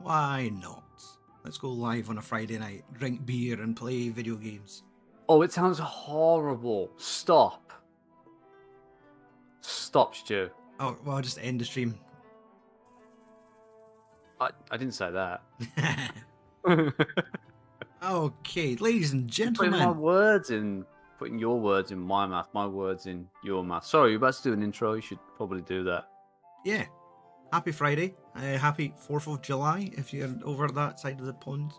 Why not? Let's go live on a Friday night, drink beer and play video games. Oh, it sounds horrible. Stop. Stop, Stu. Oh, well, I'll just end the stream. I didn't say that. Okay, ladies and Putting my gentlemen. words in, putting your words in my mouth, my words in your mouth. Sorry, you're about to do an intro. You should probably do that. Yeah, happy Friday. Happy 4th of July if you're over that side of the pond.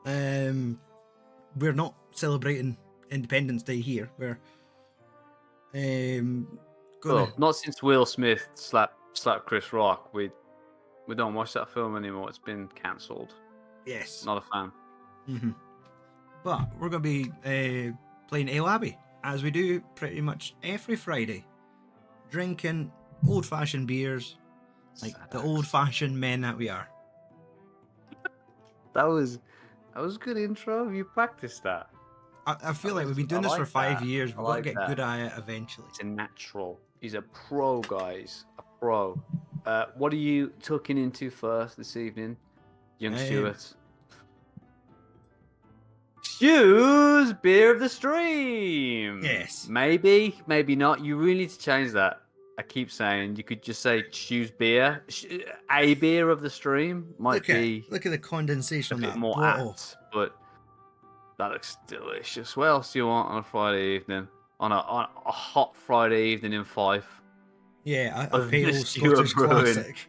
We're not celebrating Independence Day here. We're Well, not since Will Smith slapped Chris Rock. We don't watch that film anymore. It's been cancelled. Yes. Not a fan. Mm-hmm. But we're going to be playing Ale Abbey, as we do pretty much every Friday. Drinking old-fashioned beers, like the old-fashioned men that we are. That was a good intro. You practiced that. I feel like we've been doing this for 5 years. We've got to get good at it eventually. It's a natural. He's a pro, guys. A pro. What are you tucking into first this evening, young Stuart? Stu's beer of the stream. Yes. Maybe, maybe not. You really need to change that. I keep saying you could just say Stu's beer. A beer of the stream might be. Look at the condensation on a that bit more bottle. apt, but that looks delicious. What else do you want on a Friday evening? On a hot Friday evening in Fife? Yeah, a pale Scottish classic.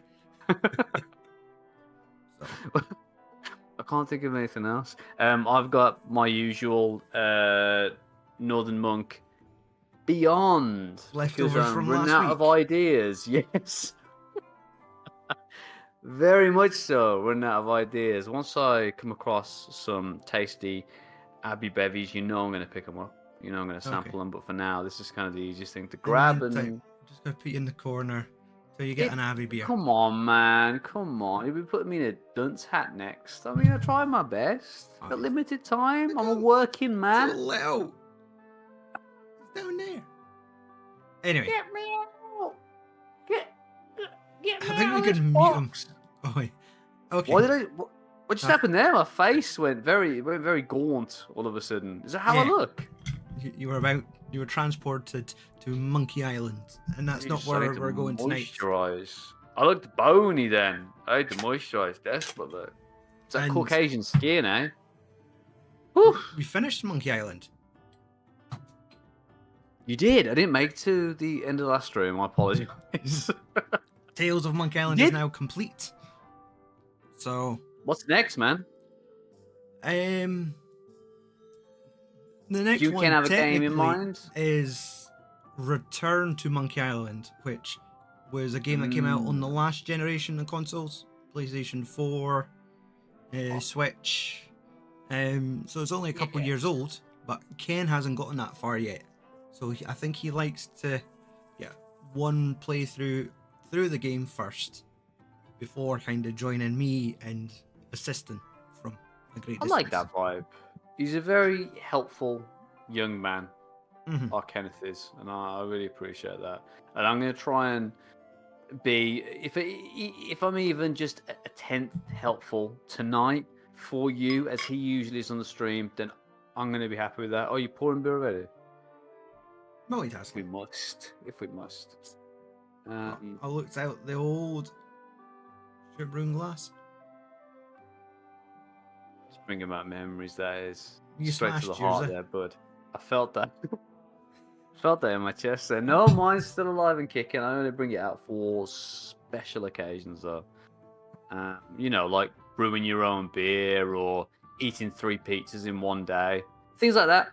I can't think of anything else. I've got my usual Northern Monk Beyond. Leftovers from last running out week. of ideas. Yes. Very much so. Running out of ideas. Once I come across some tasty Abbey bevies, you know I'm going to pick them up. You know I'm going to sample them. But for now, this is kind of the easiest thing to grab. And just going to put you in the corner till you get an Abbey beer. Come on, man. Come on. You'll be putting me in a dunce hat next. I mean, I try my best. Got limited time. I'm a working man. It's little. It's down there. Anyway. Get me out. Get me I think out we of could this mute box. him. Oh, wait. Okay. What just happened there? My face went very gaunt all of a sudden. Is that how I look? You were transported to Monkey Island, and that's not where we're going tonight. Moisturize. I looked bony then. I had to moisturize desperately. It's that Caucasian skin, eh? Whew. We finished Monkey Island. You did. I didn't make it to the end of the last stream. I apologize. Tales of Monkey Island is now complete. So what's next, man? The next you one can have a game in mind is Return to Monkey Island, which was a game that came out on the last generation of consoles, PlayStation 4, Switch. So it's only a couple years old, but Ken hasn't gotten that far yet. So I think he likes to get one playthrough through the game first before kind of joining me and assisting from a great distance. I like that vibe. He's a very helpful young man, our Kenneth is, and I really appreciate that. And I'm going to try and be, if I'm even just a tenth helpful tonight for you, as he usually is on the stream, then I'm going to be happy with that. Oh, you pouring beer already? Multitasking. If we must. I looked out the old Brewing glass. It's bringing back memories, that is. You straight to the smashed heart yours, there, bud. I felt that. Felt that in my chest there. No, mine's still alive and kicking. I only bring it out for special occasions, though. You know, like brewing your own beer or eating 3 pizzas in one day. Things like that.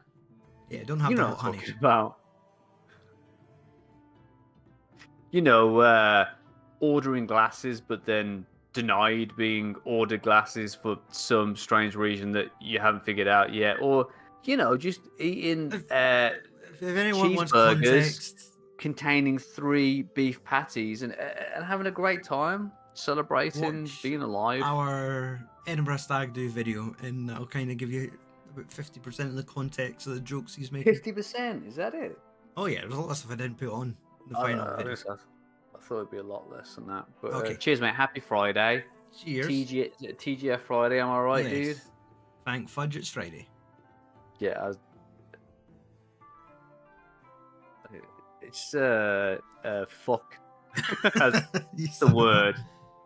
Yeah, don't have you know that what I'm honey. talking about. You know, ordering glasses, but then denied being ordered glasses for some strange reason that you haven't figured out yet. Or, you know, just eating If anyone wants cheeseburgers context, containing 3 beef patties and having a great time, celebrating being alive. Our Edinburgh Stag Do video, and that'll kind of give you about 50% of the context of the jokes he's making. 50%? Is that it? Oh yeah, there's a lot of stuff I didn't put on the final video. I thought it'd be a lot less than that. But Okay. cheers, mate. Happy Friday. Cheers. TGF Friday, am I right, Yes. dude? Thank fudge, it's Friday. Yeah, it's fuck. That's the word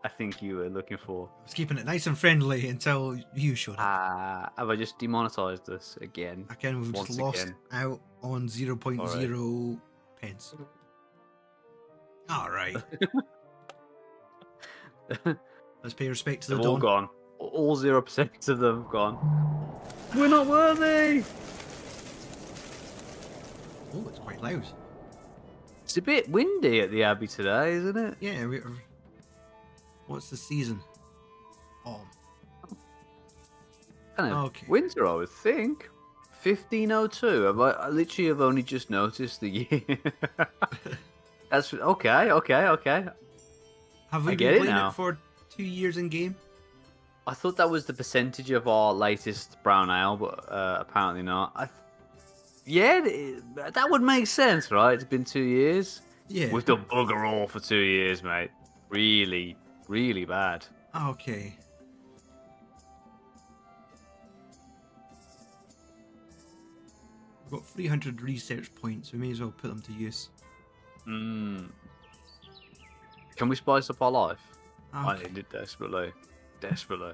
I think you were looking for. I was keeping it nice and friendly until you showed up. Have I just demonetized this again? Again, we've just lost out on 0.0 pence. All right. Let's pay respect to the They've all Dawn. gone. All 0% of them have gone. We're not worthy. Oh, it's quite loud. It's a bit windy at the Abbey today, isn't it? Yeah, what's the season? Oh. Kind of Okay. winter, I would think. 1502. I literally have only just noticed the year. That's okay. Have we been playing it for 2 years in game? I thought that was the percentage of our latest brown ale, but apparently not. That would make sense, right? It's been 2 years. Yeah. We've done bugger all for 2 years, mate. Really, really bad. Okay. We've got 300 research points. We may as well put them to use. Can we spice up our life? Okay. I need it desperately. Desperately.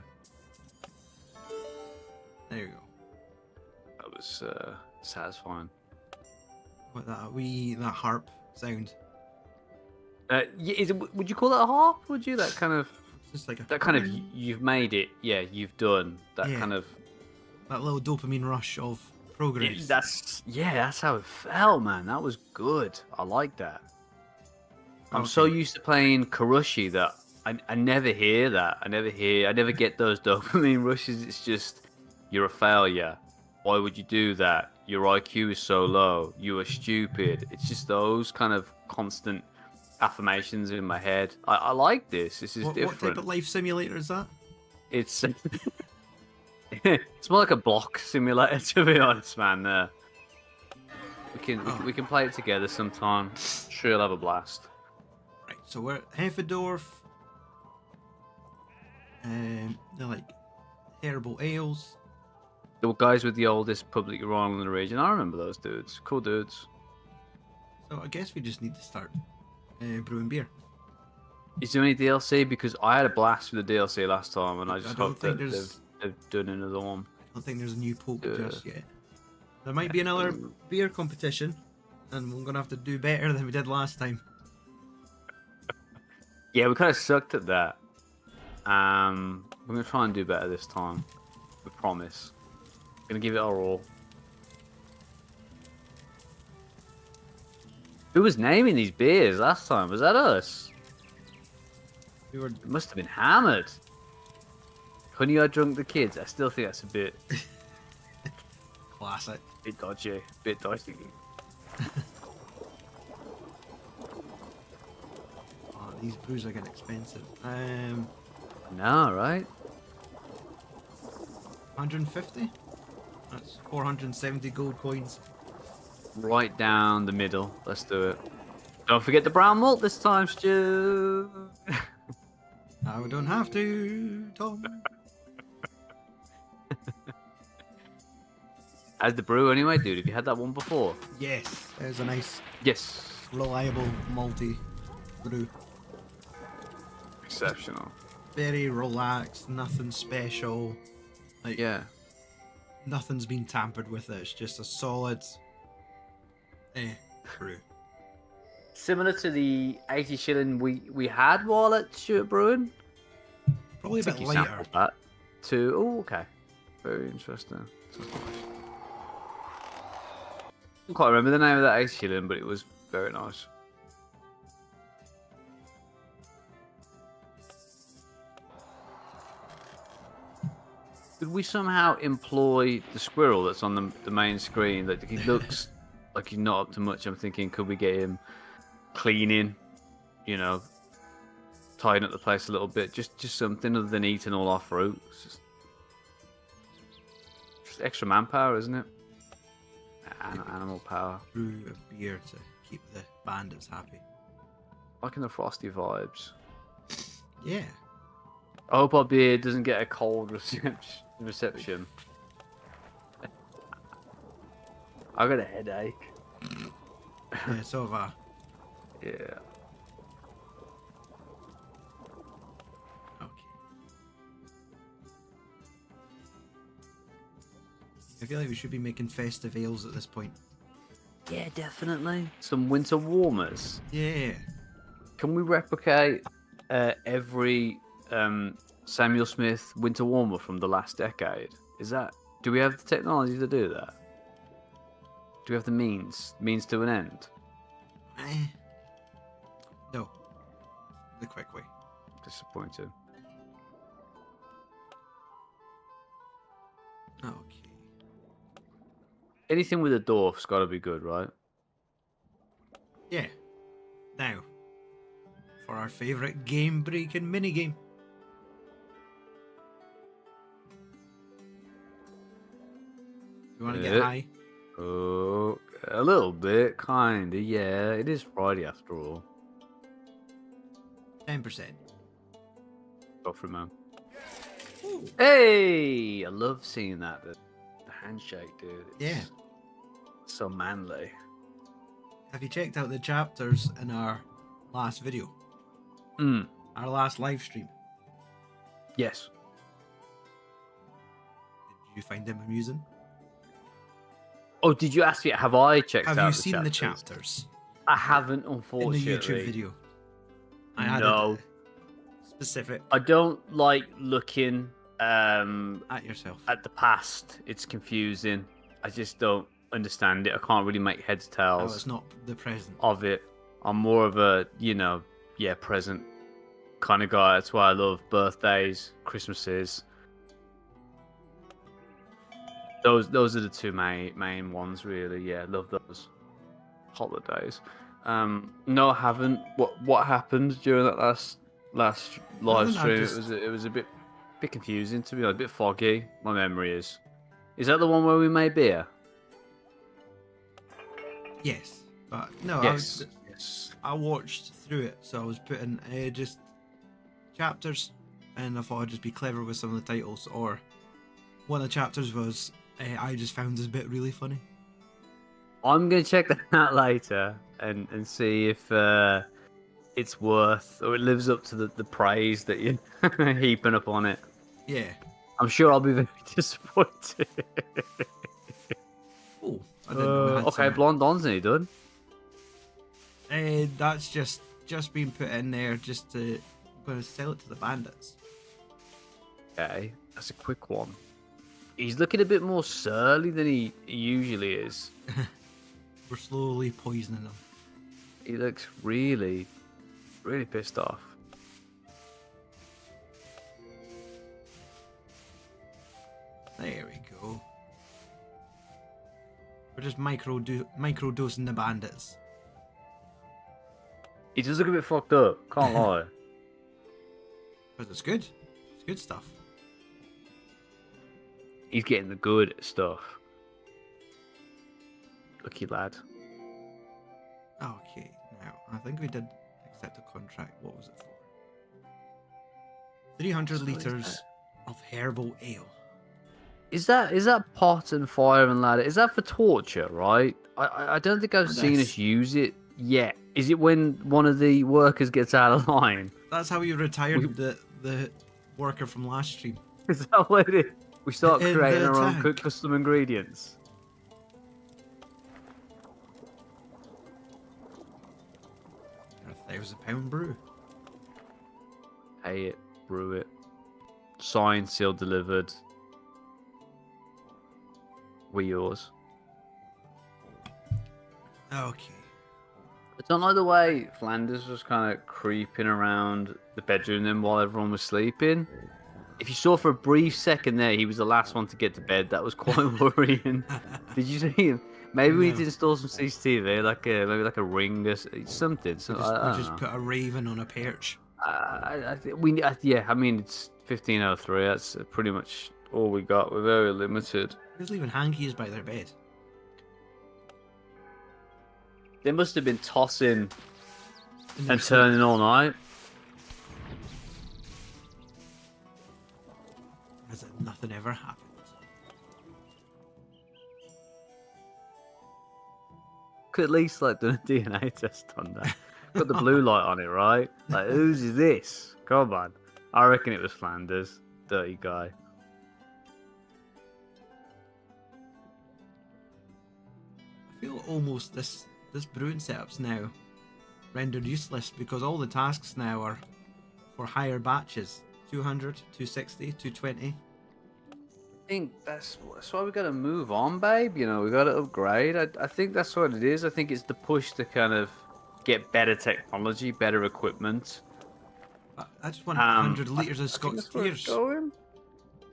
There you go. That was satisfying. What that harp sound? Would you call that a harp? Would you? That kind of. Just like You've made it. Yeah, you've done that kind of. That little dopamine rush of progress. That's how it felt, man. That was good. I like that. I'm so used to playing Karushi that I never hear that. I never get those dopamine rushes. It's just, you're a failure. Why would you do that? Your IQ is so low. You are stupid. It's just those kind of constant affirmations in my head. I like this. This is different. What type of life simulator is that? It's it's more like a block simulator, to be honest, man. We can play it together sometime. Sure, you'll have a blast. Right, so we're at Heffendorf. They're like herbal ales. The guys with the oldest public urinal in the region. I remember those dudes. Cool dudes. So I guess we just need to start brewing beer. Is there any DLC? Because I had a blast with the DLC last time, and I just hope that they've done another one. I don't think there's a new poke just yet. There might be another beer competition, and we're going to have to do better than we did last time. Yeah, we kind of sucked at that. We're going to try and do better this time. We promise. We're going to give it our all. Who was naming these beers last time? Was that us? It must have been hammered. Honey, I drunk the kids. I still think that's a bit... Classic. Bit dodgy. Bit dodgy. Oh, these brews are getting expensive. No, right? 150? That's 470 gold coins. Right down the middle. Let's do it. Don't forget the brown malt this time, Stu. I don't have to, Tom. As the brew anyway, dude. Have you had that one before? Yes. There's a nice, reliable malty brew. Exceptional. Very relaxed, nothing special. Like, nothing's been tampered with it. It's just a solid brew. Similar to the 80 shilling we had while at Stuart Brewing. Probably a bit lighter. That too. Oh, okay. Very interesting. I can't remember the name of that 80 shilling, but it was very nice. Could we somehow employ the squirrel that's on the main screen? That he looks like he's not up to much. I'm thinking, could we get him cleaning, tidying up the place a little bit, just something other than eating all our fruit. It's just extra manpower, isn't it? Animal power. Brew a beer to keep the bandits happy. Liking the frosty vibes. Yeah. I hope our beer doesn't get a cold reception. I got a headache. Yeah, so have I. Yeah. Okay. I feel like we should be making festive ales at this point. Yeah, definitely. Some winter warmers. Yeah. Can we replicate every Samuel Smith winter warmer from the last decade? Do we have the technology to do that? Do we have the means to an end? No. The quick way. Disappointed. Okay. Anything with a dwarf's got to be good, right? Yeah. Now, for our favourite game-breaking minigame. You want to get high? Oh, a little bit, kinda. Yeah, it is Friday after all. 10%. Go for it, man. Hey, I love seeing that. The handshake, dude. It's so manly. Have you checked out the chapters in our last video? Our last live stream? Yes. Did you find them amusing? Oh, did you ask me? Have I checked out? Have you the seen chapters? the chapters? I haven't, unfortunately. In the YouTube video. I added No. Specific. I don't like looking At yourself. at the past. It's confusing. I just don't understand it. I can't really make heads Oh, tails it's not the present. of it. I'm more of a, present kind of guy. That's why I love birthdays, Christmases. Those are the two main ones, really. Yeah, love those holidays. No, I haven't. What happened during that last live stream? It was a bit confusing, to be honest, a bit foggy. My memory is. Is that the one where we made beer? Yes, but no. Yes. I watched through it, so I was putting just chapters, and I thought I'd just be clever with some of the titles. Or one of the chapters was I just found this bit really funny. I'm gonna check that out later and see if it's worth or it lives up to the praise that you're heaping up on it. Yeah. I'm sure I'll be very disappointed. Oh, I didn't know we had okay, some. Blonde Don's nearly done. That's just been put in there just to. I'm gonna sell it to the bandits. Okay, that's a quick one. He's looking a bit more surly than he usually is. We're slowly poisoning them. He looks really, really pissed off. There we go. We're just micro-dosing the bandits. He does look a bit fucked up, can't lie. But it's good. It's good stuff. He's getting the good stuff. Lucky lad. Okay, now I think we did accept a contract. What was it for? 300 litres of herbal ale. Is that pot and fire and ladder? Is that for torture, right? I don't think I've seen us use it yet. Is it when one of the workers gets out of line? That's how you retired the worker from last stream. Is that what it is? We start In creating the our own tank. custom ingredients. £1,000 brew. Pay it, brew it. Signed, sealed, delivered. We're yours. Okay. I don't like the way Flanders was kind of creeping around the bedroom then while everyone was sleeping. If you saw for a brief second there, he was the last one to get to bed. That was quite worrying. Did you see him? Maybe we need to install some CCTV, maybe like a ring or something. So, We just put a raven on a perch. I mean, it's 15:03. That's pretty much all we got. We're very limited. Who's leaving hankies by their bed? They must have been tossing In their and turning all night. as if nothing ever happened. Could at least like do a DNA test on that. Got the blue light on it, right? Like, whose is this? Come on. I reckon it was Flanders. Dirty guy. I feel almost this brewing setup's now rendered useless because all the tasks now are for higher batches. 200, 260, 220. I think that's why we got to move on, babe. You know, we got to upgrade. I think that's what it is. I think it's the push to kind of get better technology, better equipment. I just want 100 litres of Scots tears.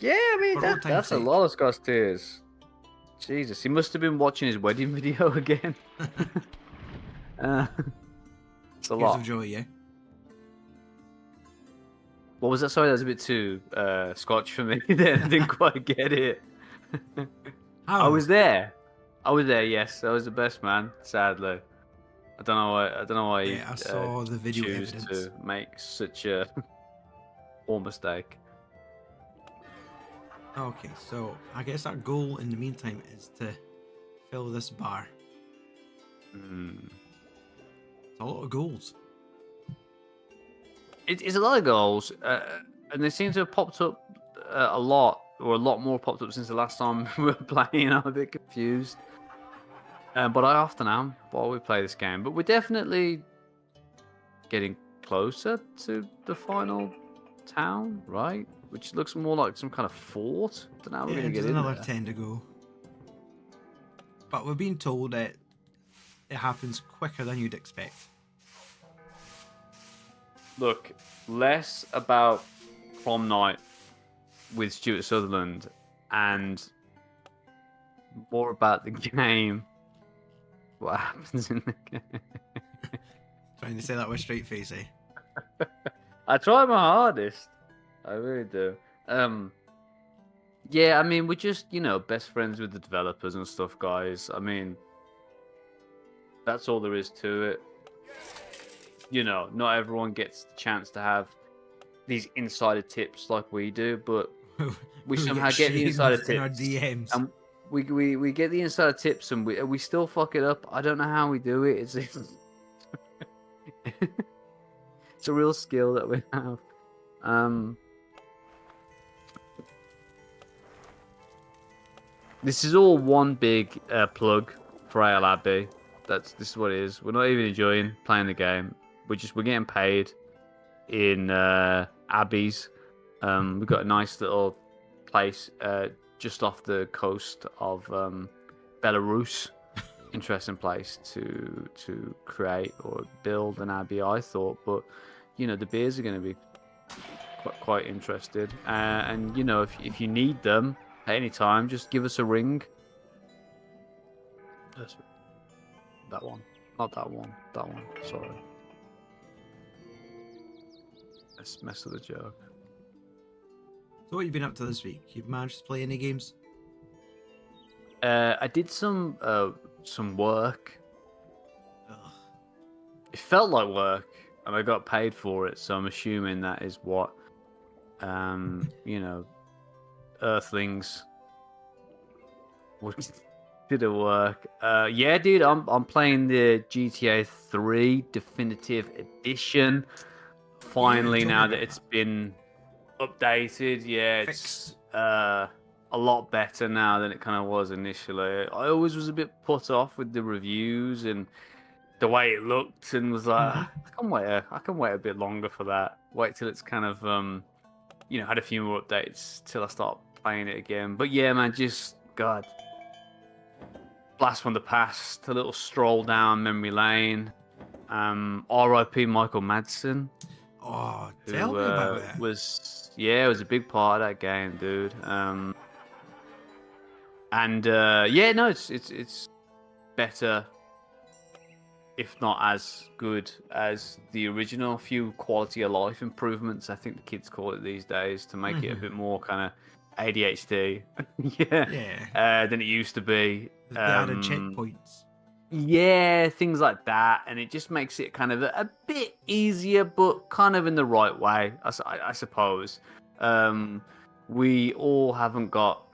Yeah, I mean, For that's a lot of Scots tears. Jesus, he must have been watching his wedding video again. It's a Tears lot. of joy, yeah. What was that? Sorry, that was a bit too Scotch for me. Then I didn't quite get it. How? I was there. Yes, I was the best man. Sadly, I don't know why. Yeah, I saw the video choose evidence. to make such a poor mistake. Okay, so I guess our goal in the meantime is to fill this bar. It's a lot of goals. It's a lot of goals, and they seem to have popped up a lot more popped up since the last time we were playing. I'm a bit confused, but I often am while we play this game. But we're definitely getting closer to the final town, right? Which looks more like some kind of fort. Don't know how we're gonna get there's in another there. 10 to go. But we're being told that it happens quicker than you'd expect. Look, less about prom night with Stuart Sutherland and more about the game. What happens in the game? Trying to say that with a straight face, eh? I try my hardest. I really do. Yeah, I mean, we're just, best friends with the developers and stuff, guys. I mean, that's all there is to it. Not everyone gets the chance to have these insider tips like we do, but we somehow get the insider tips. In our DMs. And we get the insider tips, and we still fuck it up. I don't know how we do it. It's it's a real skill that we have. This is all one big plug for Ale Abbey. This is what it is. We're not even enjoying playing the game. We're getting paid in Abbeys. We've got a nice little place just off the coast of Belarus. Interesting place to create or build an abbey, I thought. But the beers are going to be quite interested. And if you need them at any time, just give us a ring. That one, not that one. That one. Sorry. Let's mess with the joke. So what have you been up to this week? You've managed to play any games? I did some work. Ugh. It felt like work, and I got paid for it. So I'm assuming that is what, Earthlings would consider work. Yeah, dude, I'm playing the GTA 3 Definitive Edition. Finally, now that it's been updated, yeah, it's a lot better now than it kind of was initially. I always was a bit put off with the reviews and the way it looked, and was like, I can wait a bit longer for that. Wait till it's kind of had a few more updates till I start playing it again. But yeah, man, just God, blast from the past, a little stroll down memory lane. R.I.P. Michael Madsen. Oh, tell me about it. It was a big part of that game, dude. It's better, if not as good as the original. A few quality of life improvements, I think the kids call it these days, to make it a bit more kind of ADHD, than it used to be. They added checkpoints. Yeah, things like that, and it just makes it kind of a bit easier, but kind of in the right way, I suppose. we all haven't got,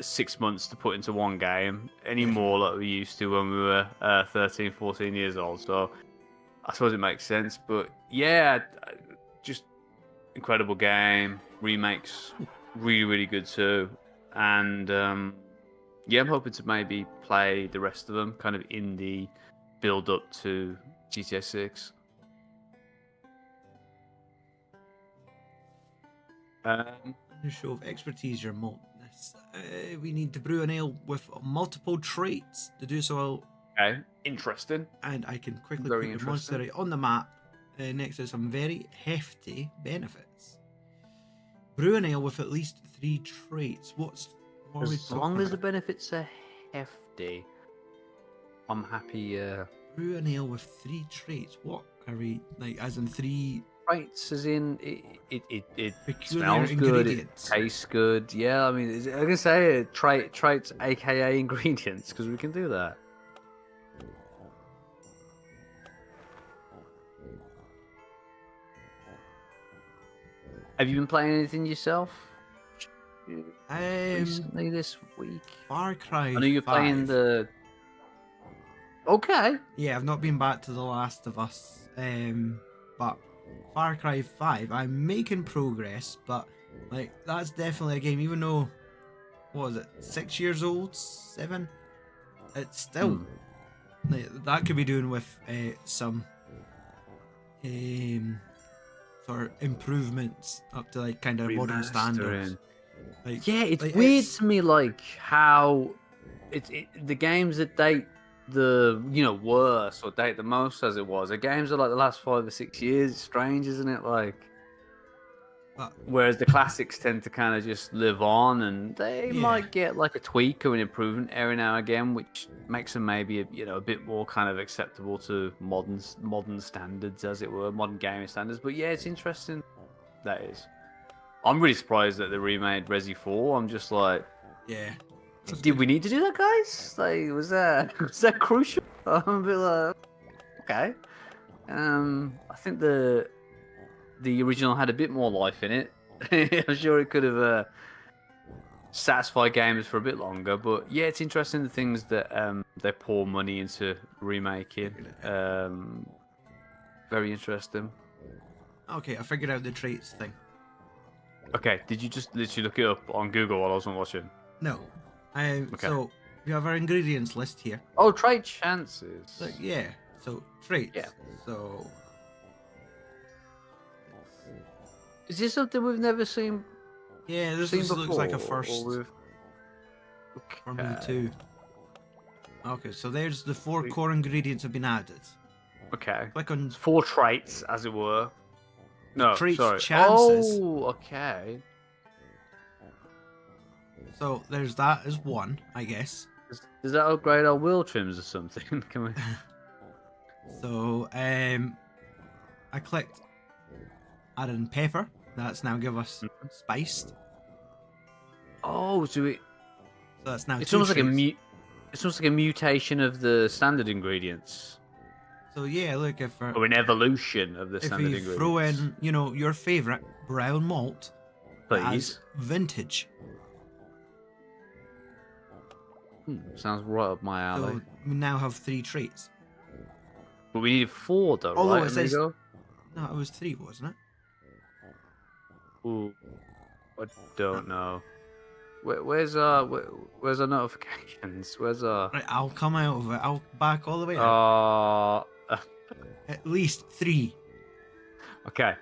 6 months to put into one game anymore like we used to when we were 13, 14 years old. So I suppose it makes sense. But yeah, just incredible game. Remakes really, really good too. And yeah, I'm hoping to maybe play the rest of them kind of in the build up to GTA 6. To show of expertise, your maltness. We need to brew an ale with multiple traits. To do so, Okay, interesting. and I can quickly Very put your interesting. monastery on the map next to some very hefty benefits. Brew an ale with at least 3 traits. What are we As talking long as the about? benefits are hefty, I'm happy. Brew an ale with 3 traits. What are we like? As in 3 Traits, as in it peculiar smells good, it ingredients. tastes good. Yeah, I mean, I can say it, traits, aka ingredients, because we can do that. Have you been playing anything yourself recently this week? Far Cry. I know you're 5. playing the. Okay. Yeah, I've not been back to The Last of Us, but Far Cry 5, I'm making progress, but like that's definitely a game. Even though, what is it, 6 years old, 7? It's still like, that could be doing with some sort of improvements up to like kind of modern standards. Like, Yeah, it's like, weird to me, like how the games that date the worst or date the most as it was. The games are like the last 5 or 6 years. It's strange, isn't it? Like, whereas the classics tend to kind of just live on, and they might get like a tweak or an improvement every now and again, which makes them maybe a bit more kind of acceptable to modern standards, as it were, modern gaming standards. But yeah, it's interesting. That is. I'm really surprised that they remade Resi 4. I'm just like, yeah. Did we need to do that, guys? Like, was that crucial? I'm a bit like, okay. I think the original had a bit more life in it. I'm sure it could have satisfied gamers for a bit longer. But yeah, it's interesting the things that they pour money into remaking. Very interesting. Okay, I figured out the traits thing. Okay, did you just literally look it up on Google while I wasn't watching? No. Okay. So we have our ingredients list here. Oh, trait chances. Yeah. So traits. Yeah. So is this something we've never seen? Yeah, this looks like a first from the 2. Okay, so there's the 4 core ingredients have been added. Okay. Click on 4 traits, as it were. No, traits sorry. chances. Oh, okay. So there's that as 1, I guess. Does that upgrade our wheel trims or something? Can we? So I clicked add in pepper. That's now give us spiced. Oh, so that's now. It's almost like it's almost like a mutation of the standard ingredients. So yeah, look, or an evolution of the standard ingredients. If you throw in, your favorite brown malt, please, vintage. Sounds right up my alley. So we now have 3 traits. But we needed 4 though, Although right? it says, no, it was 3, wasn't it? Ooh, I don't know. Where's our notifications? Where's our? Right, I'll come out of it. I'll back all the way out. At least 3. Okay,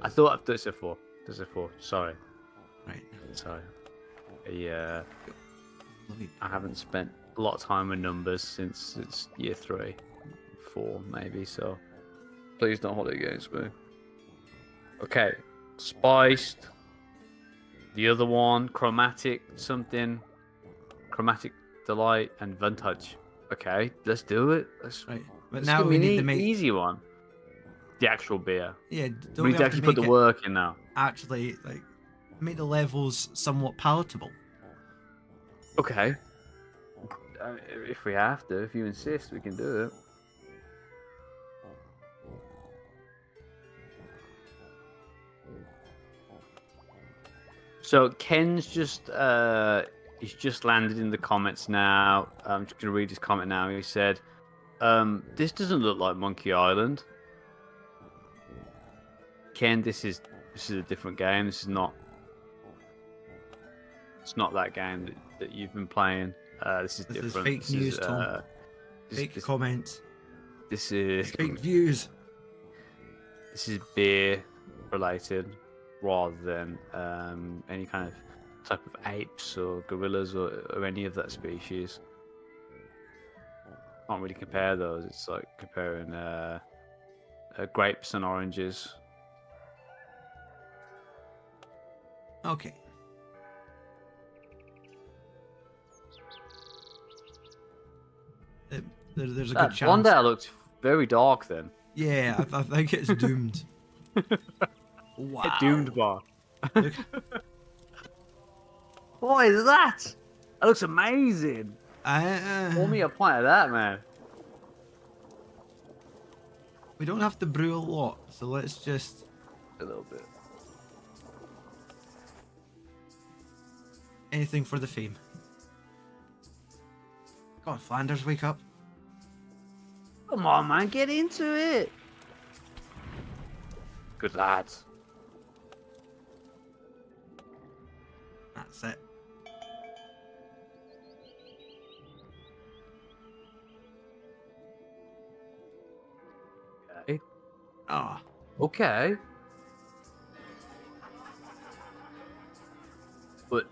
I thought there's a 4. There's a 4. Sorry. Right. Sorry. Yeah. I haven't spent a lot of time with numbers since it's year 3, 4 maybe. So please don't hold it against me. Okay, spiced. The other one, chromatic something, chromatic delight and vintage. Okay, let's do it. Right, but now we need to make easy one. The actual beer. Yeah, we need to actually put the work in now. Actually, like, make the levels somewhat palatable. Okay. If we have to, if you insist, we can do it. So Ken's just he's just landed in the comments now. I'm just gonna read his comment now. He said, "This doesn't look like Monkey Island." Ken, this is a different game. This is not. It's not that game that you've been playing. This is different. Is fake news, Tom. Fake comments. This is fake views. This is beer related rather than any kind of type of apes or gorillas or any of that species. Can't really compare those. It's like comparing grapes and oranges. Okay. There's a good chance. One there looked very dark then. Yeah, I think it's doomed. Wow. A doomed bar. What is that? That looks amazing. Pour me a pint of that, man. We don't have to brew a lot, so let's just... A little bit. Anything for the fame. Come on, Flanders, wake up. Come on, man, get into it. Good lads. That's it. Okay. Ah. Okay. But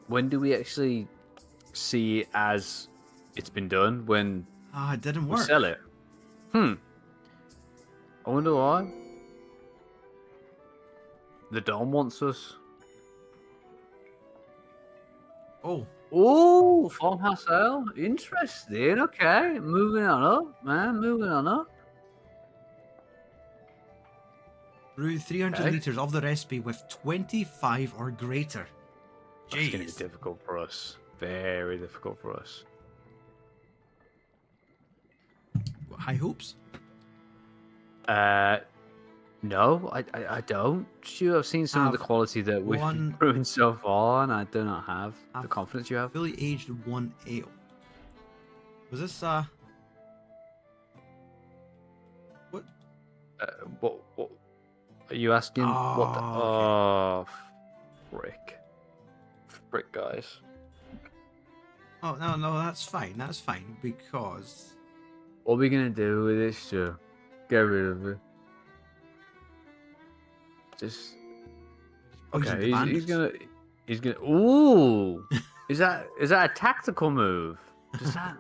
when do we actually see it as it's been done? When it didn't we work. sell it? I wonder why. The Dom wants us. Oh. Oh, Farmhouse Ale. Interesting. Okay. Moving on up, man. Moving on up. Brew 300 litres of the recipe with 25 or greater. It's going to be difficult for us. Very difficult for us. High hopes? No, I don't. Sure, I've seen some of the quality that we've been brewing so far, and I do not have the confidence you have. Fully aged one ale. Was this what? What are you asking? What the... Oh, frick, guys. Oh no, that's fine. That's fine because. What are we gonna do with this? Sir? Get rid of it. Just okay. He's gonna. Ooh, is that a tactical move? Does that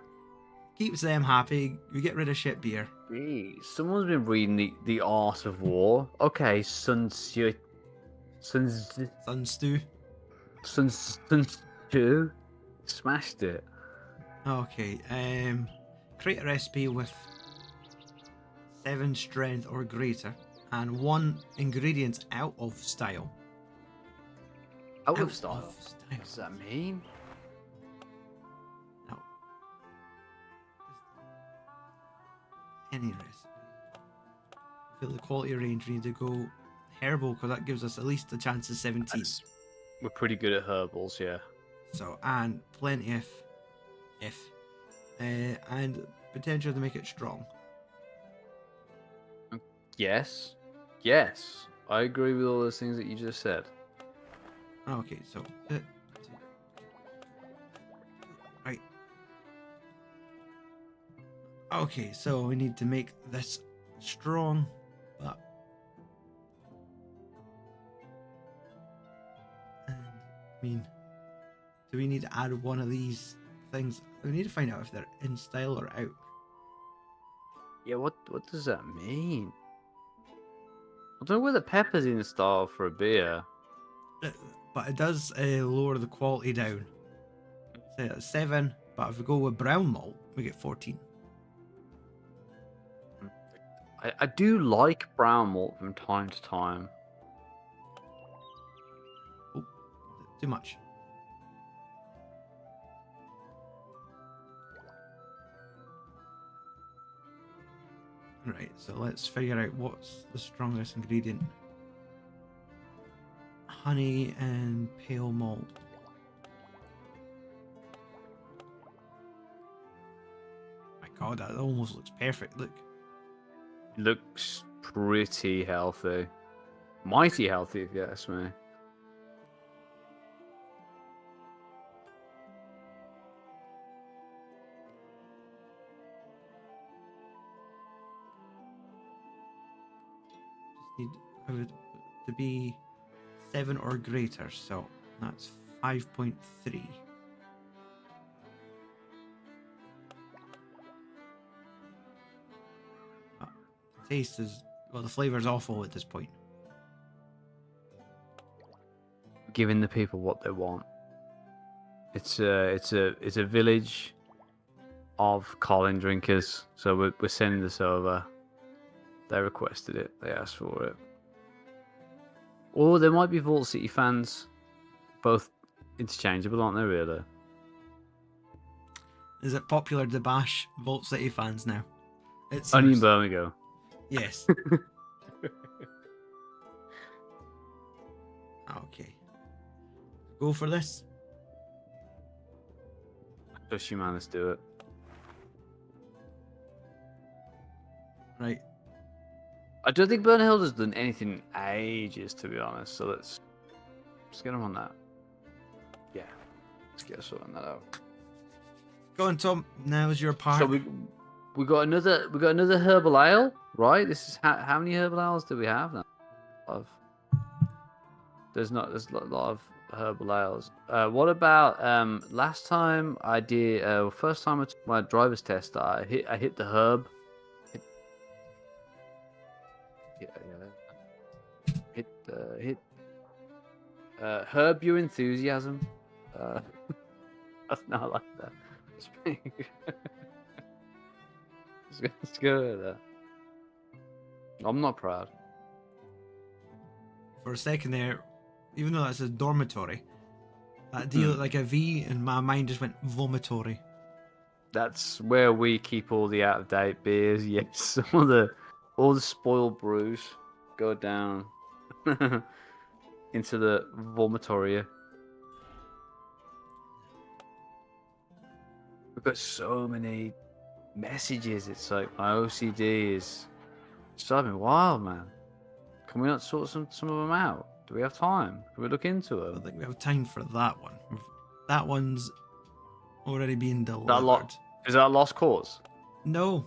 keeps them happy? We get rid of shit beer. Jeez, someone's been reading the Art of War. Okay, Sun Stew. Smashed it. Okay. Create a recipe with 7 strength or greater. And 1 ingredient out of style. Out of style? What does that mean? No. Any recipe. I feel the quality range we need to go herbal because that gives us at least a chance of 17. We're pretty good at herbals, yeah. So, and plenty of and potential to make it strong. Yes, I agree with all those things that you just said. Okay, so right. Okay, so we need to make this strong, but I mean, do we need to add one of these things? We need to find out if they're in style or out. Yeah, what does that mean? I don't know whether pepper's in style for a beer. But it does lower the quality down. Say it's 7, but if we go with brown malt, we get 14. I do like brown malt from time to time. Oh, too much. Right, so let's figure out what's the strongest ingredient. honey and pale malt. My God, that almost looks perfect. Look. Looks pretty healthy. Mighty healthy, if you ask me. Need to be 7 or greater, so that's 5.3. The taste is, well, the flavor's awful at this point. Giving the people what they want. It's a village of Colin drinkers, so we're sending this over. They requested it. They asked for it. Or there might be Vault City fans. Both interchangeable, aren't they, really? Is it popular to bash Vault City fans now? It's only in Birmingham. Yes. Okay. Go for this. Trust you, man. Let's do it. Right. I don't think Burnhill has done anything in ages, to be honest. So let's get him on that. Yeah, let's get us on that out. Go on, Tom. Now's your part. So we got another herbal ale, right? This is how many herbal ales do we have now? There's a lot of herbal ales. What about last time I did? First time I took my driver's test, I hit the herb. Hit herb your enthusiasm. That's not like that. Let's go with that. I'm not proud. For a second there, even though that's a dormitory, that D looked like a V, and my mind just went vomitory. That's where we keep all the out of date beers. Yes, all the spoiled brews go down into the vomitoria. We've got so many messages. It's like my OCD is driving me wild, man. Can we not sort some of them out? Do we have time? Can we look into I them? don't think we have time for that one. That one's already been delivered. Is that a lost cause? No.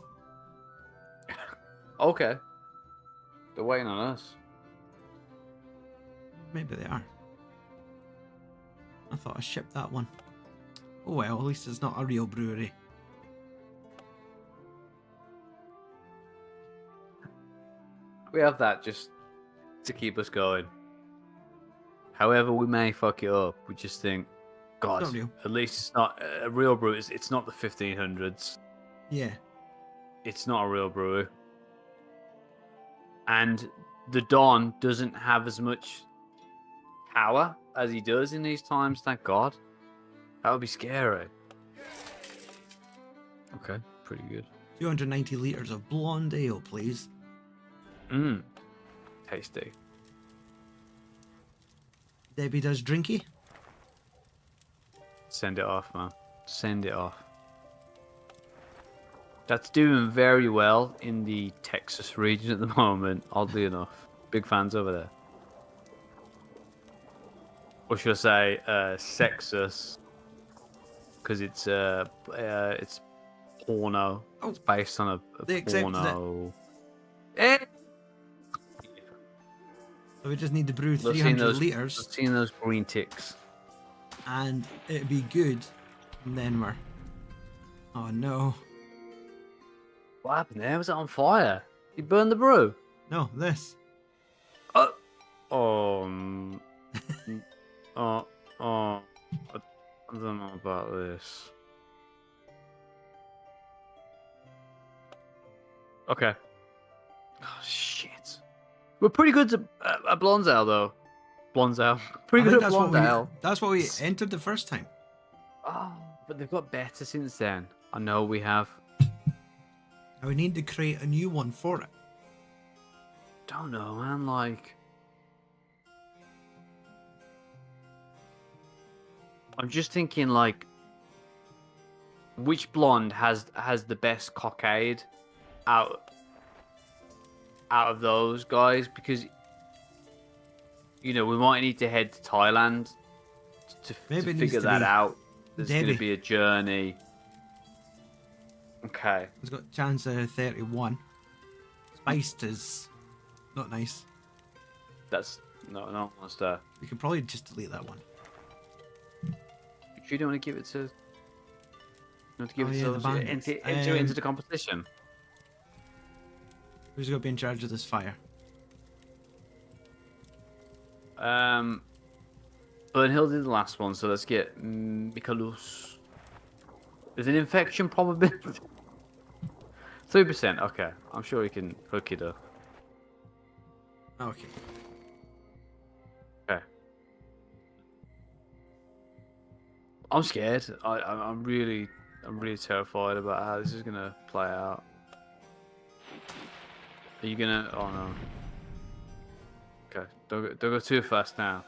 Okay. They're waiting on us. Maybe they are. I thought I shipped that one. Oh well, at least it's not a real brewery. We have that just to keep us going. However we may fuck it up, we just think, God, at least it's not a real brew. It's not the 1500s. Yeah. It's not a real brewer. And the Don doesn't have as much power as he does in these times, thank God. That would be scary. Okay, pretty good. 290 litres of blonde ale, please. Tasty. Debbie does drinky. Send it off, man. Send it off. That's doing very well in the Texas region at the moment, oddly enough. Big fans over there. Or should I say, Sexus? Because it's porno. Oh, it's based on a porno. So we just need to brew 300 litres. I've seen those green ticks. And it'd be good. And then we're... Oh no. What happened there? Was it on fire? You burned the brew? No, this. I don't know about this. Okay. Oh, shit. We're pretty good at Blonde Ale, though. Blonde Ale. Pretty good at Blonde Ale. That's what we entered the first time. Oh, but they've got better since then. I know we have. Now we need to create a new one for it. Don't know, man. Like, I'm just thinking like, which blonde has the best cockade out of those guys? Because we might need to head to Thailand to figure that out. There's going to be a journey. Okay. It's got a chance of 31. Spiced is not nice. That's no monster. We could probably just delete that one. You don't want to give it to. You want to give it to the enter into the competition. Who's going to be in charge of this fire? Burnhill did the last one, so let's get Mikalus. There's an infection probability. 3%. Okay, I'm sure he can hook it up. Okay. Okay. I'm scared. I'm really terrified about how this is gonna play out. Are you gonna? Oh no. Okay, don't go too fast now.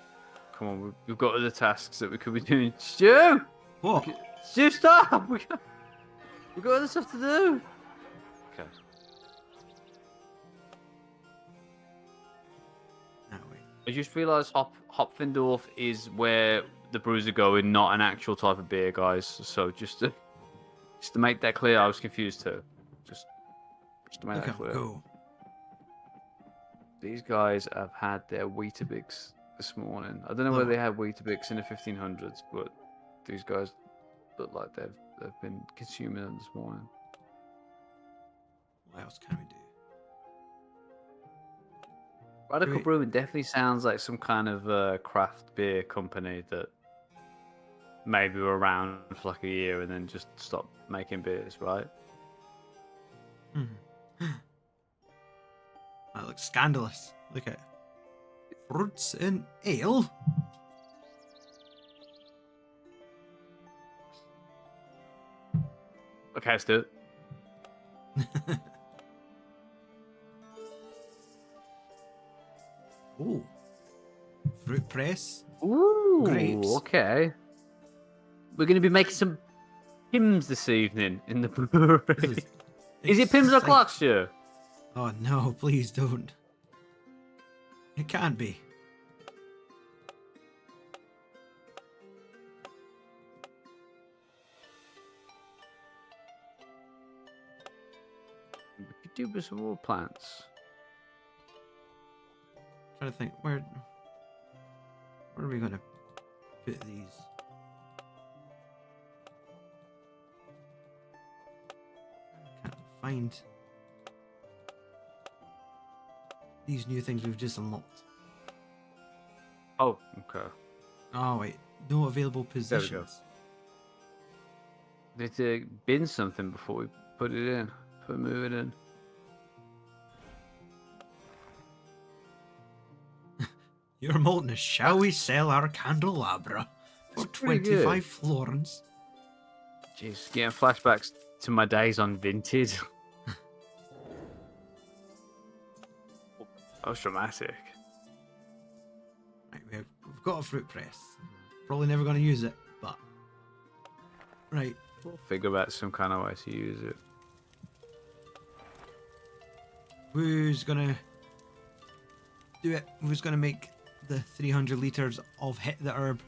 Come on, we've got other tasks that we could be doing. Stu! What? Stu, stop! We've got other stuff to do. Okay. No, wait. I just realised Hopfendorf is where the brews are going, not an actual type of beer, guys. So just to make that clear, I was confused too. Just to make that clear. Go. These guys have had their Weetabix this morning. I don't know whether they had Weetabix in the 1500s, but these guys look like they've been consuming them this morning. What else can we do? Radical Brewing definitely sounds like some kind of craft beer company that maybe were around for like a year and then just stopped making beers, right? That looks scandalous. Look at it. Fruits in ale. Okay, let's do it. Ooh. Fruit press. Ooh, grapes. Okay. We're going to be making some Pims this evening in the brewery. Is it Pims or Clarkshire? Oh no, please don't. It can't be. We could do with some more plants. Trying to think, where are we gonna put these? Can't find these new things we've just unlocked. Oh, okay. Oh wait, no available positions. We need to bin something before we put it in. Before we move it in. Your Maltness, shall we sell our candelabra for 25 florins? Jeez, getting flashbacks to my days on Vintage. That was dramatic. Right, we've got a fruit press. Probably never going to use it, but... Right. We'll figure out some kind of way to use it. Who's going to do it? Who's going to make the 300 litres of Hit the Herb?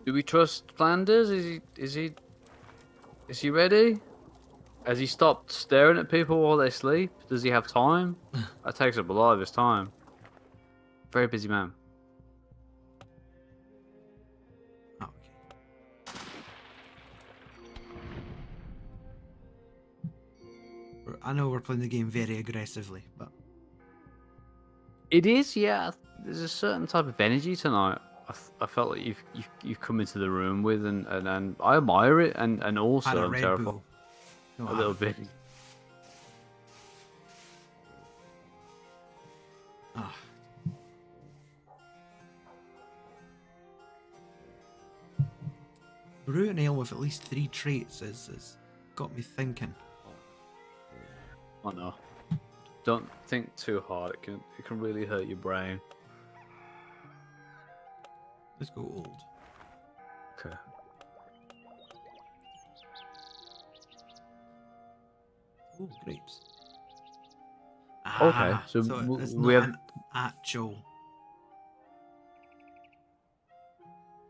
Do we trust Flanders? Is he ready? Has he stopped staring at people while they sleep? Does he have time? That takes up a lot of his time. Very busy man. Oh, okay. I know we're playing the game very aggressively, but... It is, yeah. There's a certain type of energy tonight. I felt like you've come into the room with, and I admire it, and also I'm terrified. A little bit. Ah. Brew an ale with at least 3 traits has got me thinking. Oh no. Don't think too hard. It can really hurt your brain. Let's go old. Okay. Ooh, grapes. Okay, Ah, so so it's we not have. an actual.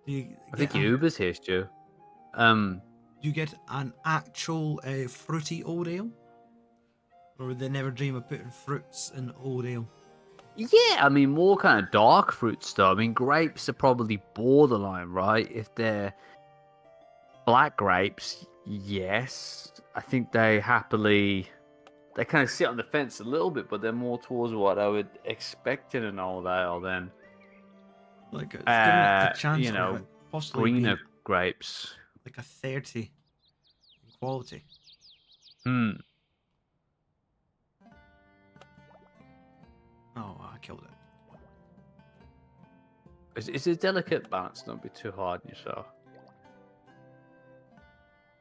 Do you I get think Uber's here, Stu. Um, do you get an actual fruity old ale? Or would they never dream of putting fruits in old ale? yeah, I mean, more kind of dark fruit stuff. I mean, grapes are probably borderline, right? If they're black grapes, yes. I think they kind of sit on the fence a little bit, but they're more towards what I would expect in an old ale than, Like it's giving it a chance you of know, it possibly being greener grapes. like a 30 in quality. Hmm. Oh, I killed it. It's a delicate balance. Don't be too hard on yourself. Do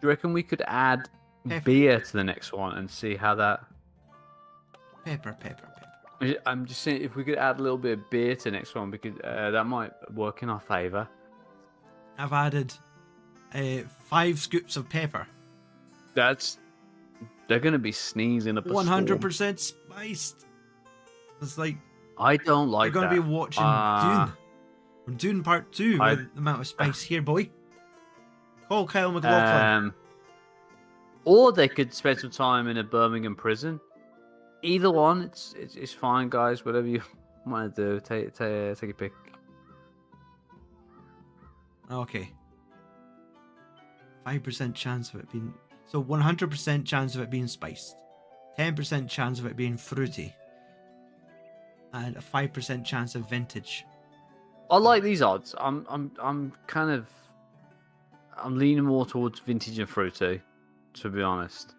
you reckon we could add Pepper. beer to the next one and see how that? Pepper. I'm just saying, if we could add a little bit of beer to the next one, because that might work in our favour. I've added 5 scoops of pepper. They're going to be sneezing up a 100% spiced. It's like I don't like you're that. going to be watching Dune. We're doing part 2 with the amount of spice here, boy. Call Kyle McLaughlin. Or they could spend some time in a Birmingham prison. Either one, it's fine, guys. Whatever you want to do, take a pick. Okay. 5% chance of it being... So 100% chance of it being spiced. 10% chance of it being fruity. And a 5% chance of vintage. I like these odds. I'm leaning more towards vintage and fruity, to be honest.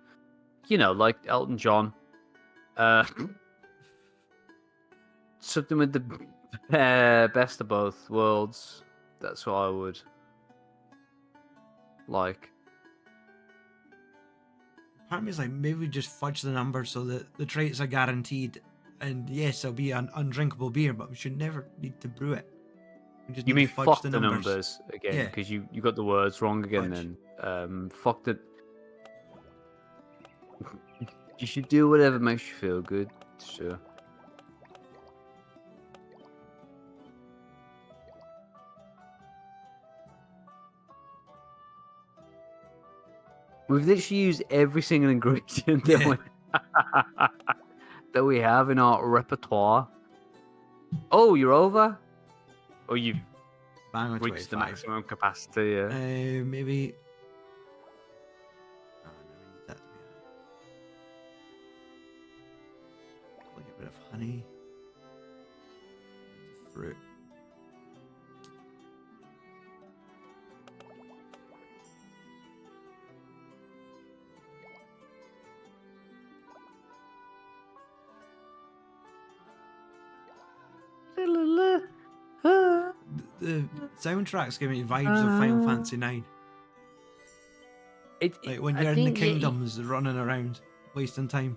You know, like Elton John. Something with the best of both worlds. That's what I would like. Part of me is like, maybe we just fudge the numbers so that the traits are guaranteed. And yes, it'll be an undrinkable beer, but we should never need to brew it. We just You need mean to fudge fuck the the numbers. numbers again? Yeah. Because you got the words wrong again. Fudge. Then fuck the. You should do whatever makes you feel good. Sure. We've literally used every single ingredient that we have in our repertoire. Oh, you're over? Or you've Bang on reached the 25. maximum capacity? Yeah. Maybe... Oh, no, we need that to be... I'll get rid of honey. Fruit. The soundtracks give me vibes of Final Fantasy 9. Like when you're in the kingdoms running around, wasting time.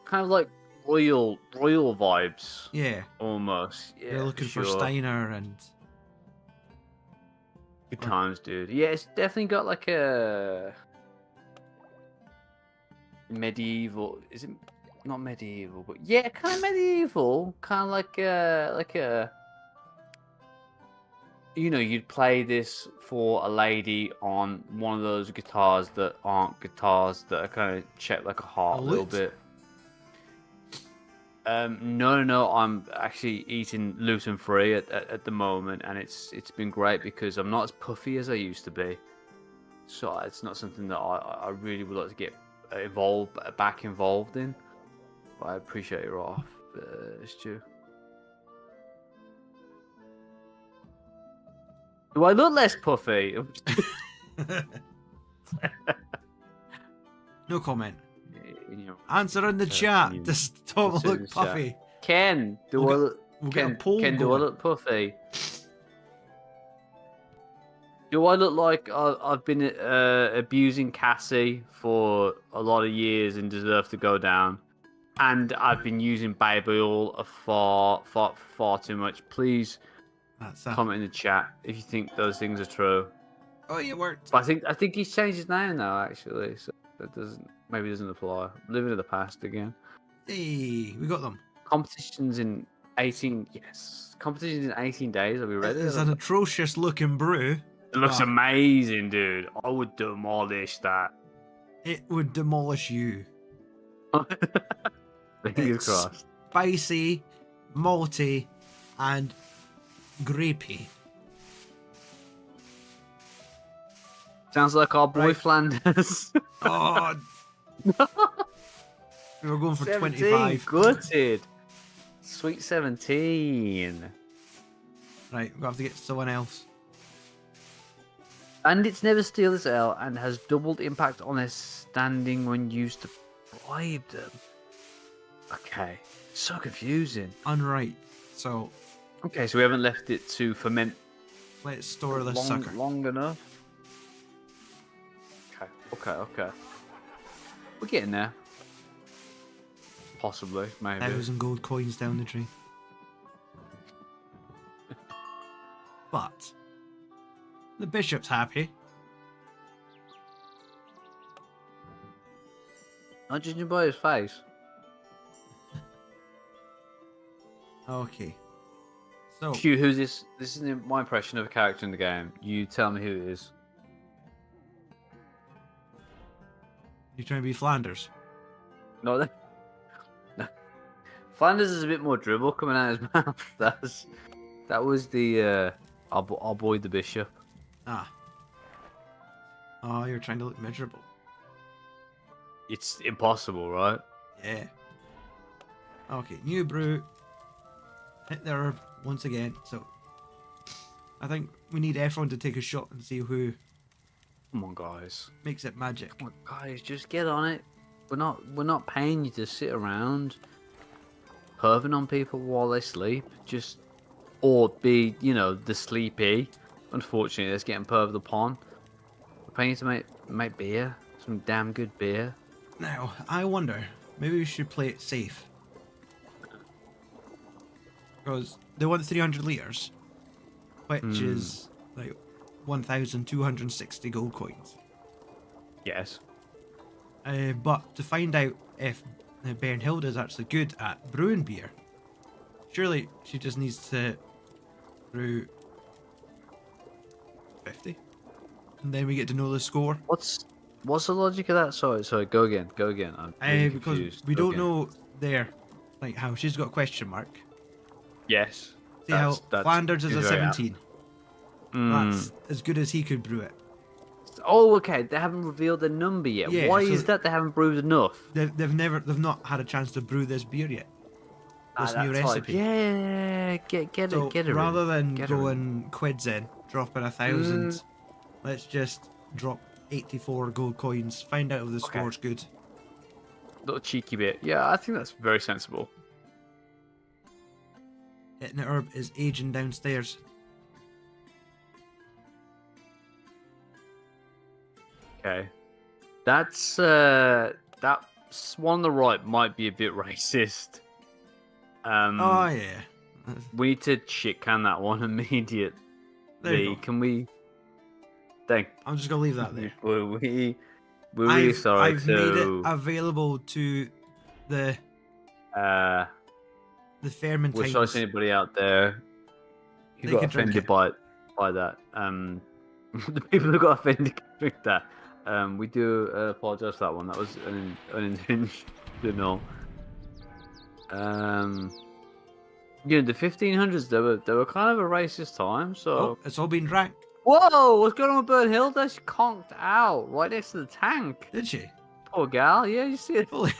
Kind of like royal vibes. Yeah. Almost. Yeah. You're looking for Steiner and... Good times, dude. Yeah, it's definitely got like a medieval. Is it not medieval? But yeah, kind of medieval. Kind of like a. You know, you'd play this for a lady on one of those guitars that aren't guitars that are kind of shaped like a heart a little bit. No. I'm actually eating gluten free at the moment, and it's been great because I'm not as puffy as I used to be. So it's not something that I really would like to get back involved in. But I appreciate you're off, Stu. Do I look less puffy? No comment. Answer in the chat. Does Tom look puffy? Ken, do I look puffy? Do I look like I've been abusing Cassie for a lot of years and deserve to go down? And I've been using baby oil far too much. Please That's comment in the chat if you think those things are true. Oh, you weren't. But I think he's changed his name now, actually. So that doesn't apply. Living in the past again. Hey, we got them. Competitions in 18. Yes, competitions in 18 days. Are we ready? It's an atrocious looking brew. It looks amazing, dude. I would demolish that. It would demolish you. Fingers crossed. Spicy, malty, and grapey. Sounds like our boy Flanders. Oh, we were going for 17, 25. Gutted. Sweet 17. Right, we're going to have to get someone else. Bandits never steal this ale and has doubled impact on their standing when used to bribe them. Okay, so confusing. Unright. So. Okay, so we haven't left it to ferment. Let's store this sucker. Long enough. Okay. We're getting there. Possibly, maybe. 1,000 gold coins down the tree. But the bishop's happy. Not judging by his face. Okay. So Q, who's this? This is my impression of a character in the game. You tell me who it is. you trying to be Flanders? No. Flanders is a bit more dribble coming out of his mouth. That was the our boy the bishop. Ah. Oh, you're trying to look miserable. It's impossible, right? Yeah. Okay, new brew. Hit the herb once again. So I think we need everyone to take a shot and see who Come on, guys. makes it magic. Come on, guys, just get on it. We're not paying you to sit around perving on people while they sleep. Or be, the sleepy. Unfortunately, that's getting perved upon. We're paying you to make beer. Some damn good beer. Now, I wonder, maybe we should play it safe. Because they want 300 litres, which is like 1,260 gold coins. Yes. But to find out if Bernhilde is actually good at brewing beer, surely she just needs to brew 50. And then we get to know the score. What's the logic of that? Sorry, go again. I'm really because confused. we Go don't again. know there, like how she's got a question mark. Yes. See how Flanders is a 17. That's as good as he could brew it. Oh, okay. They haven't revealed the number yet. Yeah, Why so is that? They haven't brewed enough. They've not had a chance to brew this beer yet. This new That's recipe. Yeah, get it. Rather than going quids in, dropping 1,000, let's just drop 84 gold coins. Find out if the score's good. Little cheeky bit. Yeah, I think that's very sensible. Hitting the herb is aging downstairs. Okay, that's one on the right might be a bit racist. Oh yeah. We need to shit can that one immediately. There you go. Can we? I'm just gonna leave that there. We're really sorry. I've made it available to the Fairman We're Times. sorry to anybody out there who They got can drink offended by that. The people who got offended can drink that. We do apologise for that one. That was unintentional. The 1500s they were kind of a racist time. So Oh, it's all been drank. whoa, what's going on with Bernhilde? She conked out right next to the tank. Did she? Poor gal. Yeah, you see it. Holy.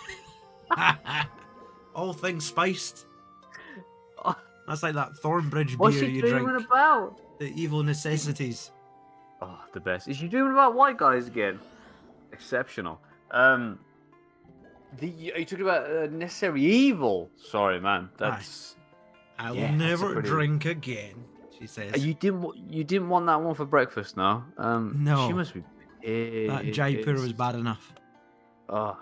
All things spiced. Oh. That's like that Thornbridge What's beer she you dreaming drink. about? The evil necessities. Oh, the best. Is she dreaming about white guys again? Exceptional. Are you talking about necessary evil? Sorry, man. That's. I will Yeah, that's a never pretty- drink again, she says. You didn't want that one for breakfast, no? No. She must be. That Jaipur was bad enough. Oh,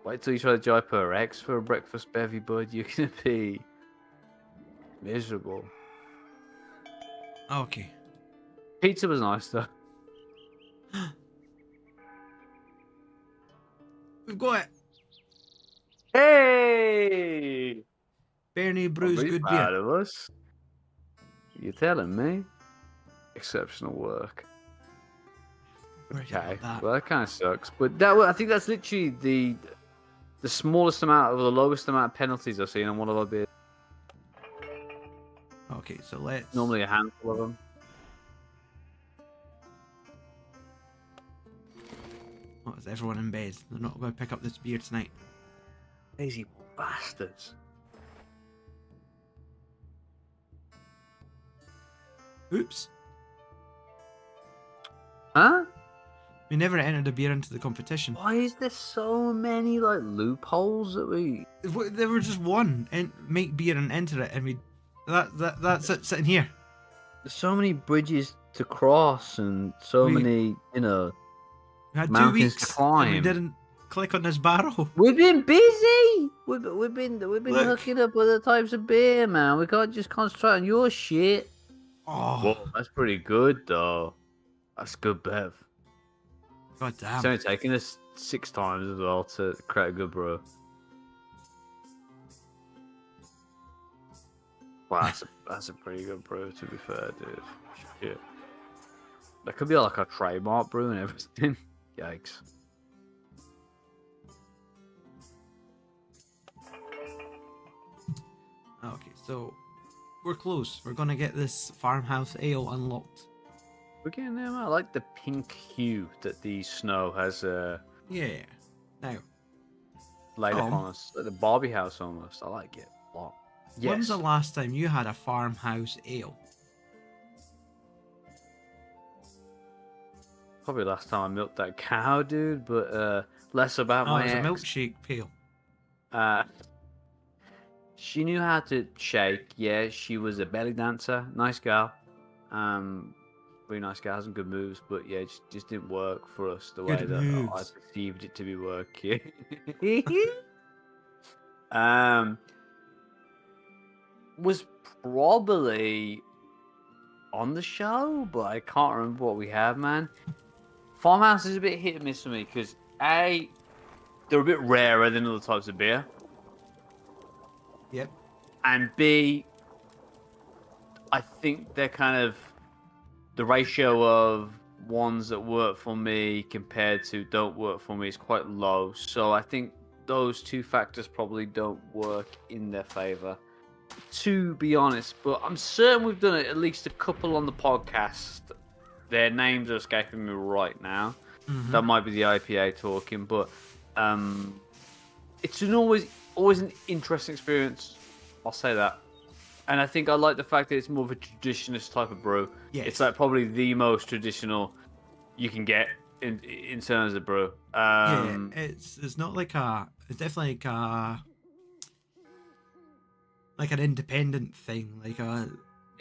wait till you try the Jaipur X for a breakfast bevy, bud. You're gonna be miserable. Okay. Pizza was nice though. We've got it. Hey! Bernie brews good beer. Proud of us. You're telling me? Exceptional work. Where'd you Okay. got that? Well, that kind of sucks. But I think that's literally the smallest amount, or the lowest amount of penalties I've seen on one of our beers. Okay, so let's... Normally a handful of them. Oh, is everyone in bed? They're not going to pick up this beer tonight. Lazy bastards. Oops. Huh? We never entered a beer into the competition. Why is there so many like loopholes that we? There were just one. Make beer and enter it, and that's it sitting here. There's so many bridges to cross and many, We had 2 mountains weeks to climb. and we didn't click on this barrel. We've been busy. We've been Look. hooking up other types of beer, man. We can't just concentrate on your shit. Oh, Whoa, that's pretty good though. That's good, Bev. god damn. It's only taken us 6 times as well to create a good brew. Wow, that's a pretty good brew, to be fair, dude. Shit. That could be like a trademark brew and everything. Yikes. Okay, so we're close. We're gonna get this Farmhouse Ale unlocked. We're getting there, man. I like the pink hue that the snow has Yeah. Now, laid upon us. Like the Barbie house almost. I like it a lot. Yes. when's the last time you had a Farmhouse Ale? Probably last time I milked that cow, dude, but less about Oh, my it's a ex. milkshake pail. She knew how to shake. Yeah, she was a belly dancer. Nice girl. Really nice girl. Has some good moves, but yeah, it just didn't work for us the way Good that moves. I perceived it to be working. Was probably on the show, but I can't remember what we have, man. Farmhouse is a bit hit and miss for me because A, they're a bit rarer than other types of beer. Yep. And B, I think they're kind of the ratio of ones that work for me compared to don't work for me is quite low. So I think those 2 factors probably don't work in their favor, to be honest. But I'm certain we've done it at least a couple on the podcast. Their names are escaping me right now. Mm-hmm. That might be the IPA talking, but it's always an interesting experience. I'll say that. And I think I like the fact that it's more of a traditionalist type of brew. Yes. It's like probably the most traditional you can get in terms of brew. Yeah, it's not like it's definitely like an independent thing, like a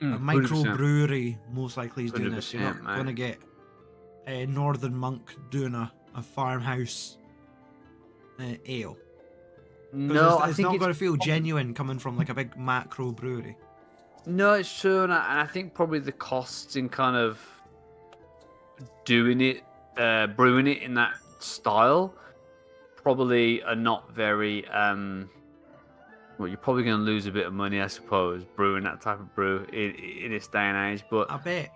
micro 100%. brewery most likely is doing this. You're 100%, not gonna get a Northern Monk doing a Farmhouse ale. No, I it's think not it's going to feel genuine coming from like a big macro brewery. No, it's true, and I think probably the costs in kind of doing it, brewing it in that style, probably are not very. Well, you're probably going to lose a bit of money, I suppose, brewing that type of brew in this day and age. But I bet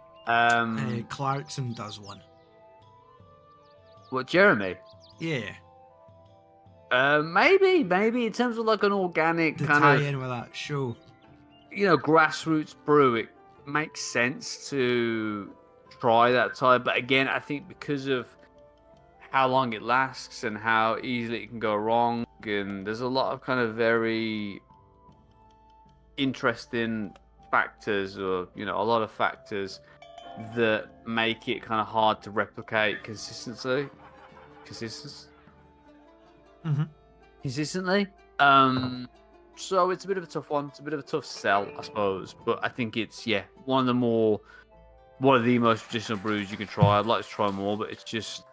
Clarkson does one. What, Jeremy? Yeah. Maybe in terms of like an organic To kind tie of, in with that show. grassroots brew, it makes sense to try that type. But again, I think because of how long it lasts and how easily it can go wrong, and there's a lot of kind of very interesting factors, or a lot of factors that make it kind of hard to replicate consistently. Consistently. So it's a bit of a tough one. It's a bit of a tough sell, I suppose. But I think it's one of the most traditional brews you can try. I'd like to try more, but it's just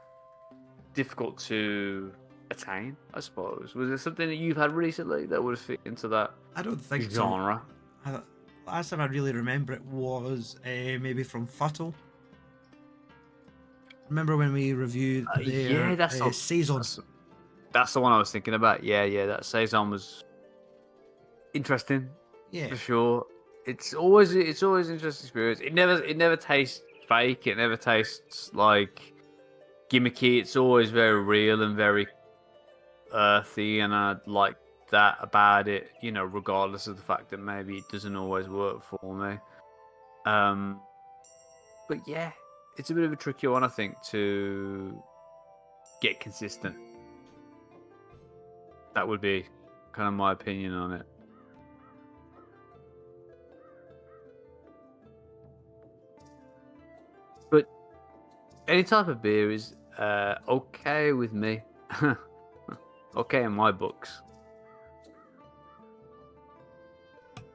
difficult to attain, I suppose. Was there something that you've had recently that would fit into that I don't think genre? so. last time I really remember it was maybe from Futtle. Remember when we reviewed their Saison? That's the one I was thinking about. Yeah, that Saison was interesting. Yeah, for sure. It's always an interesting experience. It never tastes fake. It never tastes like gimmicky. It's always very real and very earthy, and I like that about it. You know, regardless of the fact that maybe it doesn't always work for me. But yeah, it's a bit of a tricky one, I think, to get consistent. That would be kind of my opinion on it. But any type of beer is okay with me. Okay in my books.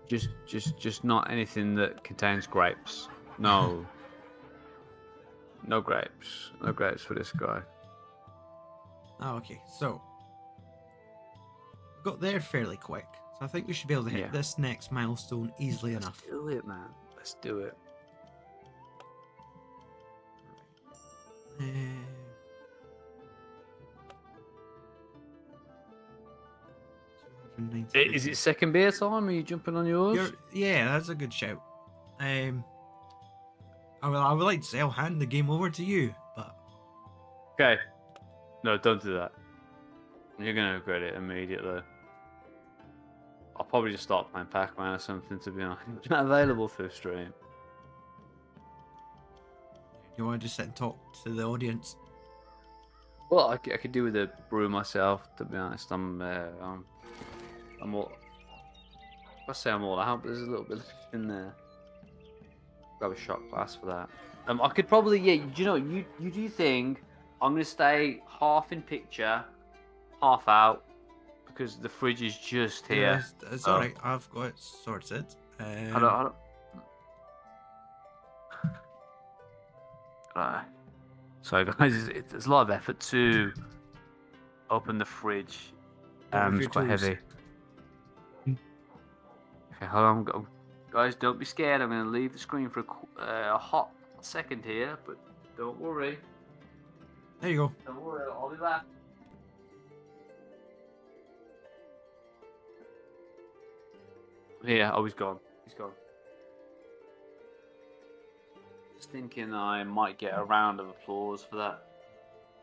Just not anything that contains grapes. No. No grapes. No grapes for this guy. Oh, okay. So, got there fairly quick. So I think we should be able to hit this next milestone easily enough. Let's do it, man. Let's do it. Is it second beer time? Are you jumping on yours? Yeah, that's a good shout. I would like to say I'll hand the game over to you, but okay. No, don't do that. You're gonna regret it immediately. I'll probably just start playing Pac-Man or something, to be honest. It's not available for stream. You want to just sit and talk to the audience? Well, I could do with a brew myself, to be honest. I'm all. I say I'm all out, but there's a little bit in there. Grab a shot glass for that. I could probably, you do your thing. I'm gonna stay half in picture, half out, because the fridge is just here. Yeah, it's alright. I've got it sorted. I don't. So guys, it's a lot of effort to open the fridge. It's quite heavy. Okay, hold on, guys. Don't be scared. I'm going to leave the screen for a hot second here, but don't worry. There you go. Don't worry, I'll be back. Yeah, oh, he's gone. He's gone. Just thinking I might get a round of applause for that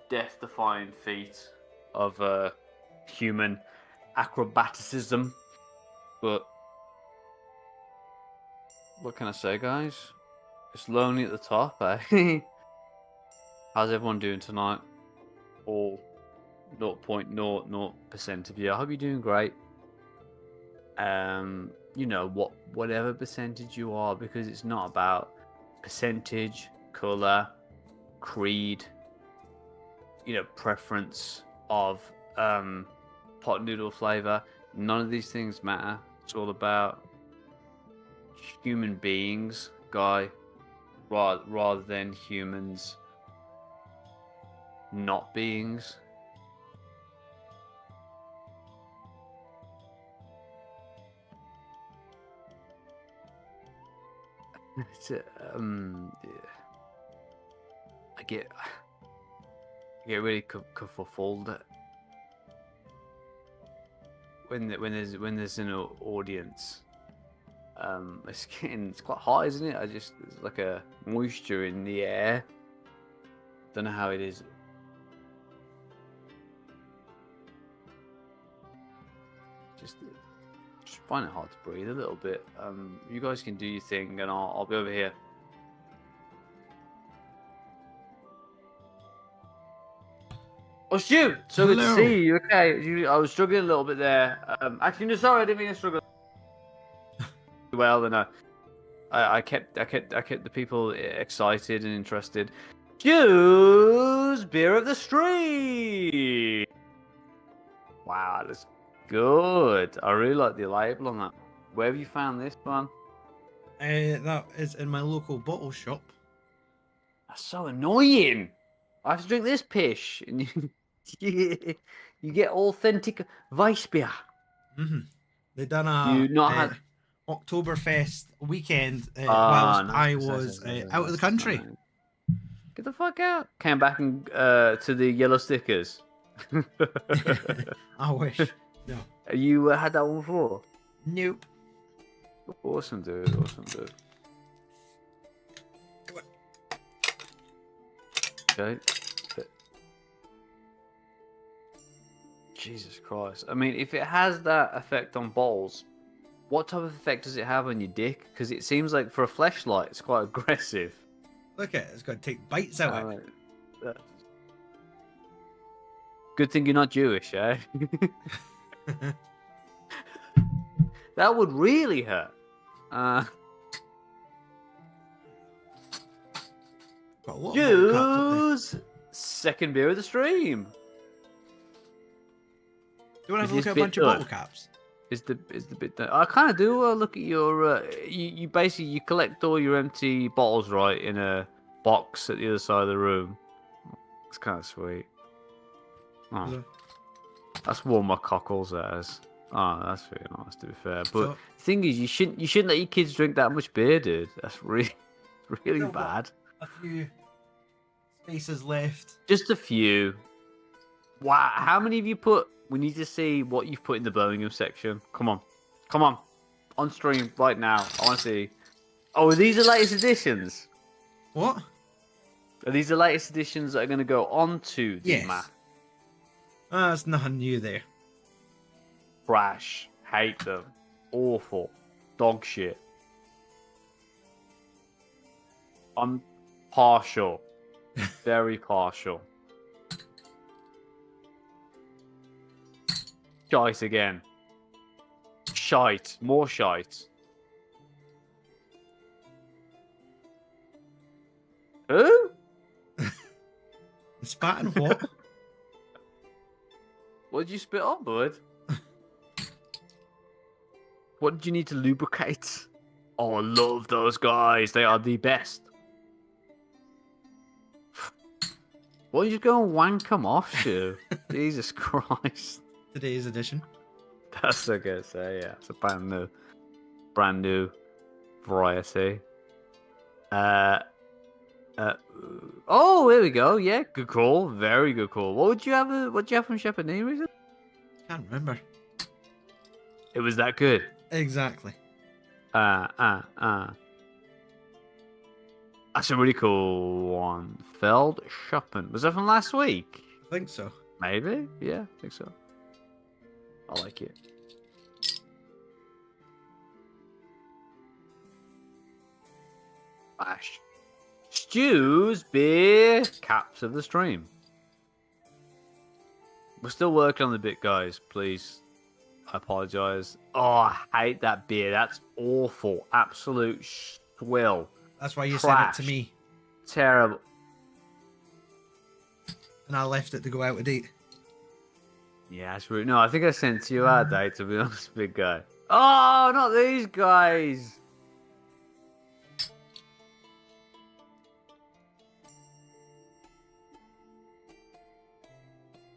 death-defying feat of human acrobaticism, but what can I say, guys? It's lonely at the top, eh? How's everyone doing tonight? All 0.00% of you. I hope you're doing great. You know, whatever percentage you are, because it's not about percentage, colour, creed, you know, preference of pot noodle flavour. None of these things matter. It's all about human beings, guy, rather than humans not beings. It's, I get really kerfuffled when there's an audience. It's quite hot, isn't it? There's like a moisture in the air. Don't know how it is. Just find it hard to breathe a little bit. You guys can do your thing, and I'll be over here. Oh, Stu! So good to see you. Okay, I was struggling a little bit there. Actually, no, sorry, I didn't mean to struggle. Well, then I kept the people excited and interested. Stu's beer of the street. Wow, that's good. I really like the label on that. Where have you found this one? That is in my local bottle shop. That's so annoying. I have to drink this pish, and you get authentic Weissbier. They done a Oktoberfest weekend Ah, whilst nice, I nice, was nice, out of the country. nice. Get the fuck out! Came back and to the yellow stickers. I wish. No. You had that one before? Nope. Awesome, dude. Awesome, dude. Okay. Jesus Christ. I mean, if it has that effect on balls, what type of effect does it have on your dick? Because it seems like for a fleshlight, it's quite aggressive. Look at it. It's going to take bites out of it. Good thing you're not Jewish, eh? That would really hurt. Jews! Second beer of the stream. Do you want to have a look at a bunch of bottle caps? Is the bit done? I kind of do. Look at your. You basically you collect all your empty bottles right in a box at the other side of the room. It's kind of sweet. Oh, Yeah. that's what my cockles as. Oh, that's really nice to be fair. But So, the thing is, you shouldn't let your kids drink that much beer, dude. That's really still bad. got a few spaces left. Just a few. Wow, how many have you put? We need to see what you've put in the Birmingham section. Come on. On stream right now. I want to see. Oh, are these the latest editions? What? Are these the latest editions that are going to go onto the map? There's nothing new there. Trash. Hate them. Awful. Dog shit. I'm partial. Very partial. Shite again. Shite. More shite. Who? Spat and what? What did you spit on, bud? What did you need to lubricate? Oh, I love those guys. They are the best. Why don't you just go and wank them off, Stu? Jesus Christ. Today's edition. That's what I gotta say, yeah. It's a brand new variety. Oh, here we go. Yeah, good call. Very good call. What'd you have from Shepherd Neame recently? Can't remember. It was that good. Exactly. That's a really cool one. Feld Shoppen. Was that from last week? I think so. Maybe? Yeah, I think so. I like it. Bash. Stew's beer caps of the stream. We're still working on the bit, guys. Please. I apologise. Oh, I hate that beer. That's awful. Absolute swill. That's why you Trash. sent it to me. Terrible. And I left it to go out to date. Yeah, that's rude. No, I think I sent you our day, to be honest, big guy. Oh, not these guys.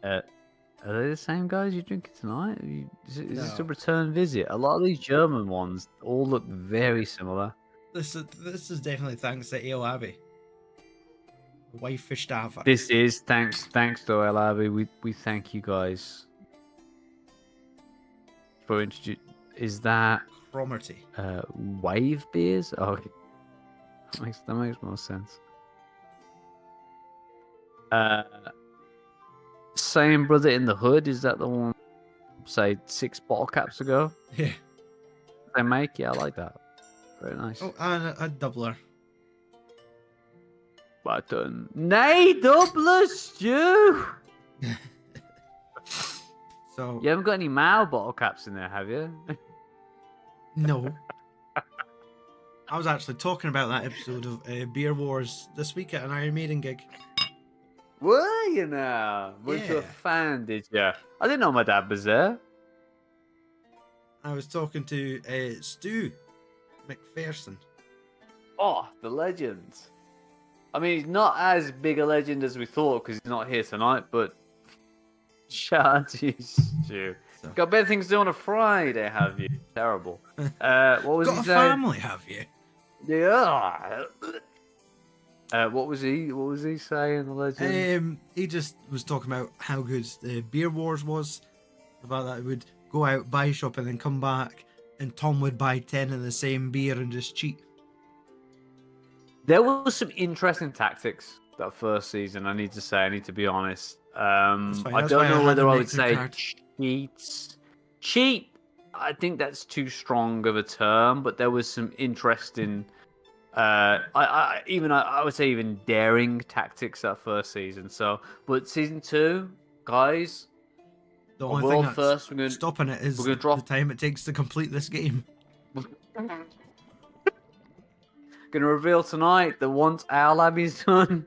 Are they the same guys you're drinking tonight? Is this a return visit? A lot of these German ones all look very similar. This is definitely thanks to Ale Abbey. Wife fished off. This is thanks to El Abbey. We thank you guys for introducing. Is that Cromarty? Wave beers? Oh, okay. That makes more sense. Same brother in the hood. Is that the one? Say 6 bottle caps ago. Yeah. They make. Yeah, I like that. Very nice. Oh, and a doubler. Button. Nay, doubler stew. So You haven't got any Mao bottle caps in there, have you? no. I was actually talking about that episode of Beer Wars this week at an Iron Maiden gig. Were you now? Went to a Yeah. fan, did you? I didn't know my dad was there. I was talking to Stu McPherson. Oh, the legend. I mean, he's not as big a legend as we thought because he's not here tonight, but shout out to you, Stu. So- Got better things to do on a Friday, have you? Terrible. What was Got he a saying? family, have you? Yeah. What was he saying, the legend? He just was talking about how good the Beer Wars was. About that, he would go out, buy shop, and then come back, and Tom would buy 10 of the same beer and just cheat. There was some interesting tactics that first season, I need to be honest. I don't know whether I would say cheats. Cheat, I think that's too strong of a term, but there was some interesting, I would say even daring tactics that first season. So, but season 2, guys, the only thing that's first, stopping it is the time it takes to complete this game. Gonna reveal tonight that once our Abbey's done,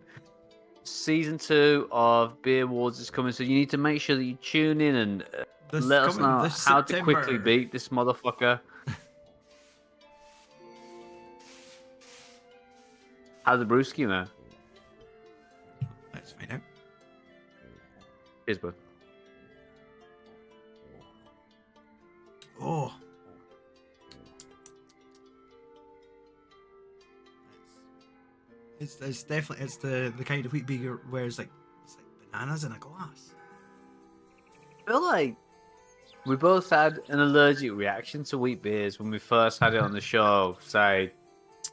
season 2 of Beer Wars is coming. So you need to make sure that you tune in and let us know how to quickly beat this motherfucker. How's the brewski, man? Let's find out. Cheers, bud. Oh. It's definitely the kind of wheat beer where it's like bananas in a glass. I feel like we both had an allergic reaction to wheat beers when we first had it on the show, say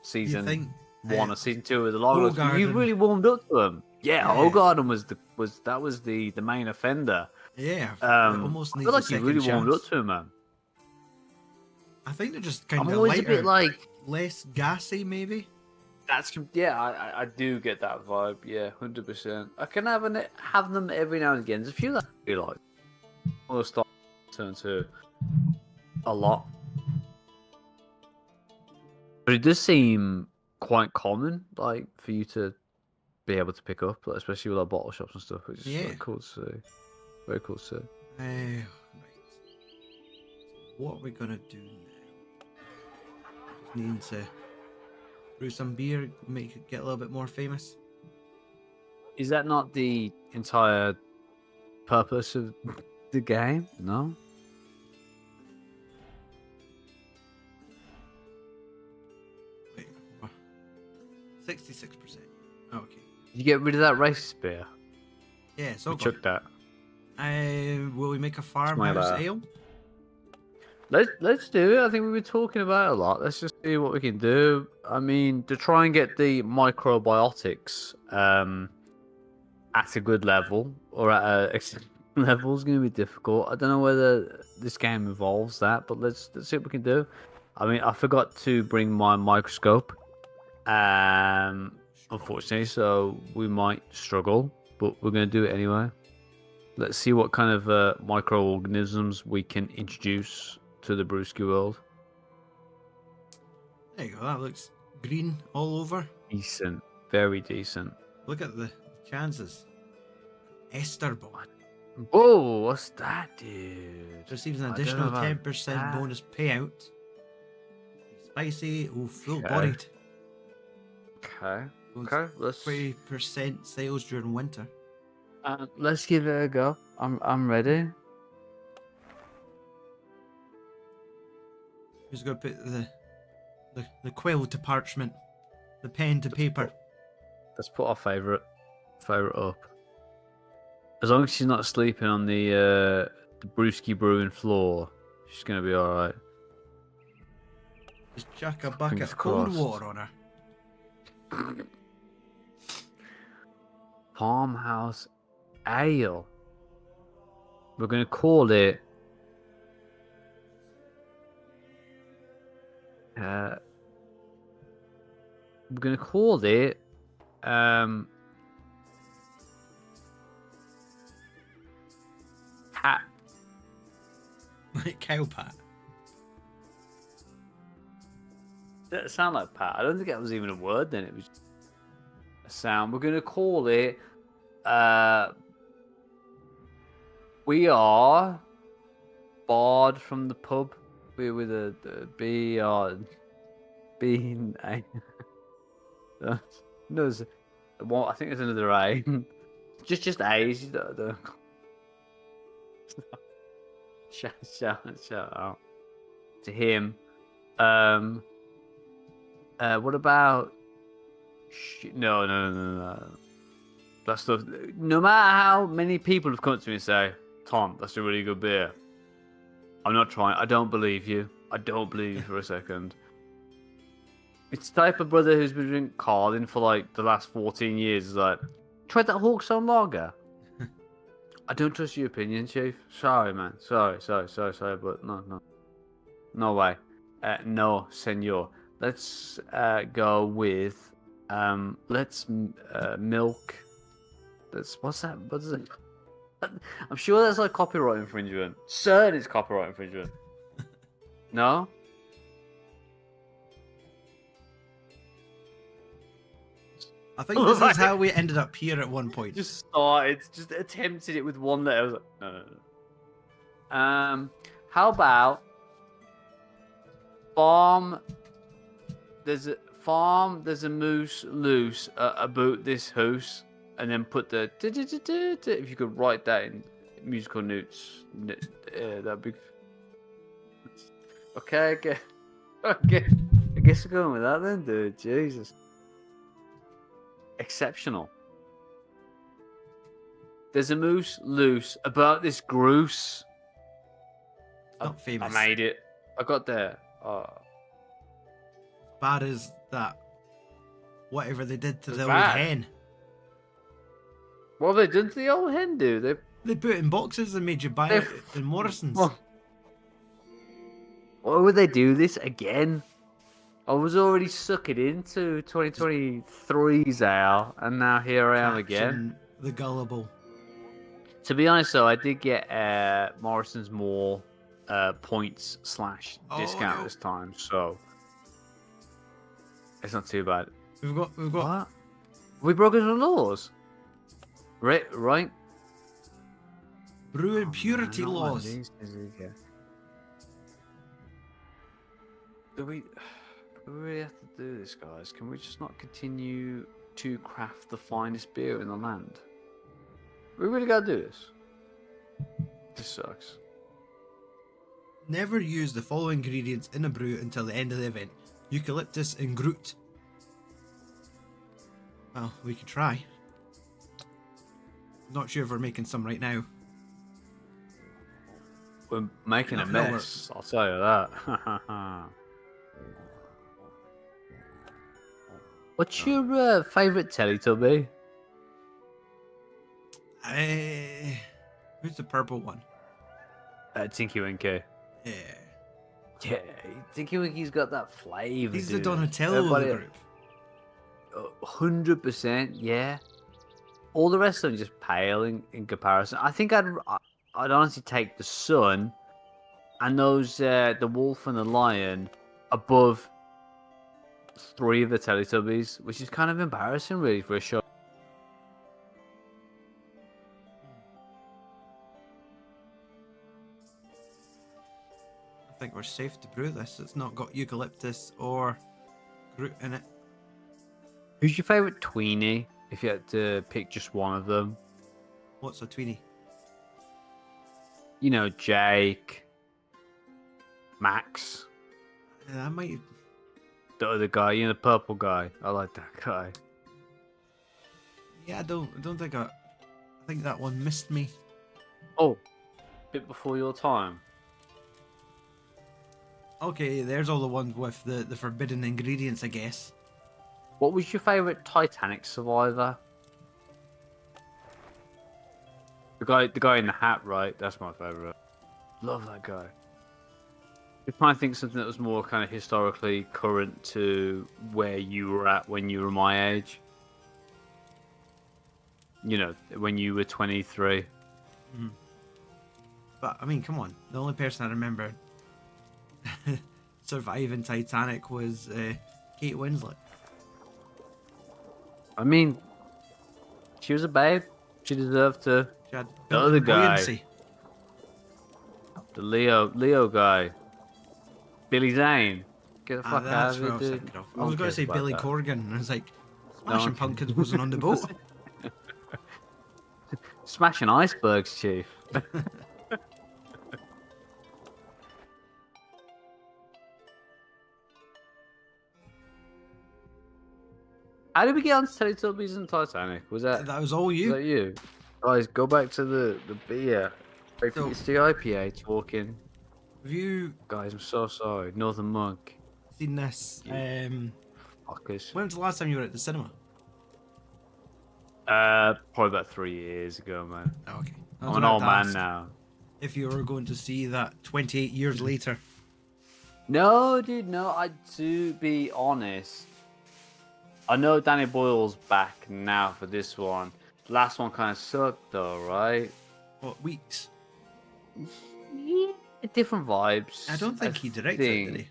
season 1 or season 2 with the logos. You really warmed up to them. Yeah, Hogarden was the main offender. Yeah, almost. I feel like you really warmed up to him, man. I think they're just kind of lighter, a bit like less gassy, maybe. I do get that vibe. Yeah, 100%. I can have them every now and again. There's a few that I really like. I'll start to turn to a lot, but it does seem quite common, like for you to be able to pick up, like, especially with our bottle shops and stuff, which is very cool to see. Very cool to see. Right. What are we gonna do now? Just need to brew some beer, make it get a little bit more famous. Is that not the entire purpose of the game? No. Wait, 66%. Okay. Did you get rid of that racist beer? Yeah, so chuck that. Will we make a farmhouse ale? Let's do it. I think we were talking about it a lot. Let's just see what we can do. I mean, to try and get the microbiotics at a good level or at a level is going to be difficult. I don't know whether this game involves that, but let's see what we can do. I mean, I forgot to bring my microscope, unfortunately, so we might struggle, but we're going to do it anyway. Let's see what kind of microorganisms we can introduce to the brewski world. There you go. That looks green all over. Decent, very decent. Look at the chances. Esterbot. Whoa, what's that, dude? Receives an additional 10% bonus payout. Spicy, full-bodied. Okay. Let's 20% sales during winter. Let's give it a go. I'm ready. Who's going to put the quill to parchment, the pen to paper? Let's put our favorite up. As long as she's not sleeping on the brewski brewing floor, she's gonna be all right. Just chuck a bucket of cold water on her. Farmhouse Ale. We're gonna call it. We're gonna call it. Pat. Like cow pat. Did it sound like pat? I don't think that was even a word then. It was a sound. We're going to call it... we are... barred from the pub. We're with a B... B... A. No, well, I think there's another A. just A's. Shut out. to him. What about? No. That stuff. No matter how many people have come to me and say, "Tom, that's a really good beer." I'm not trying. I don't believe you. I don't believe you for a second. It's the type of brother who's been drinking Carlin for like the last 14 years. Is like, tried that Hawkstone lager. I don't trust your opinion, Chief. Sorry, man. Sorry. But no way. No, senor. Let's go with let's milk. What's that? What is it? I'm sure that's like copyright infringement. Certain it's copyright infringement. No? I think this is how we ended up here at one point. Just attempted it with one letter. I was like, no. How about farm? There's a moose loose about this house, and then put the if you could write that in musical notes, that'd be okay. I guess we're going with that then, dude. Jesus. Exceptional. There's a moose loose about this grouse. Not famous. I made it. I got there. Bad as that. Whatever they did to the old bad. hen. What have they done to the old hen, dude? They put it in boxes and made you buy it in Morrison's. Why would they do this again? I was already sucking into 2023's ale, and now here I am again. The gullible. To be honest, though, I did get Morrison's more points / discount this time, so it's not too bad. We've got. What? We broken the laws, right? Brew and purity laws. Do we really have to do this, guys? Can we just not continue to craft the finest beer in the land? We really gotta do this. This sucks. Never use the following ingredients in a brew until the end of the event. Eucalyptus and Groot. Well, we could try. Not sure if we're making some right now. We're making a mess, I'll tell you that. What's your favourite Teletubby? Who's the purple one? Tinky Winky. Yeah. Yeah, Tinky Winky's got that flavour. He's the Donatello of the group. 100%, yeah. All the rest of them just pale in comparison. I think I'd honestly take the sun and those the wolf and the lion above 3 of the Teletubbies, which is kind of embarrassing, really, for a show. I think we're safe to brew this. It's not got eucalyptus or Groot in it. Who's your favourite tweenie, if you had to pick just one of them? What's a tweenie? You know, Jake, Max. I might... The other guy, you know, the purple guy. I like that guy. Yeah, I don't think I think that one missed me. Oh, bit before your time. Okay, there's all the ones with the forbidden ingredients, I guess. What was your favourite Titanic survivor? The guy in the hat, right? That's my favourite. Love that guy. I'm trying to think of something that was more kind of historically current to where you were at when you were my age. You know, when you were 23. Mm-hmm. But, I mean, come on. The only person I remember surviving Titanic was Kate Winslet. I mean, she was a babe. She deserved to. She had the other guy. Buoyancy. The Leo guy. Billy Zane. Get the fuck out of it, dude. I was going to say Billy Corgan, and I was like, Smashing Pumpkins wasn't on the boat. Smashing icebergs, Chief. How did we get on Teletubbies and Titanic? Was that all you? Was that you? Guys, go back to the beer. So- It's the IPA talking. Have you Guys, I'm so sorry. Northern Monk. seen this? Fuckers. When was the last time you were at the cinema? Probably about 3 years ago, man. Oh, okay. I I'm was an about old to man ask now. if you were going to see that 28 years later. No, dude, no. To be honest, I know Danny Boyle's back now for this one. The last one kind of sucked, though, right? What, weeks? Yeah, different vibes. I don't think he directed it, did he?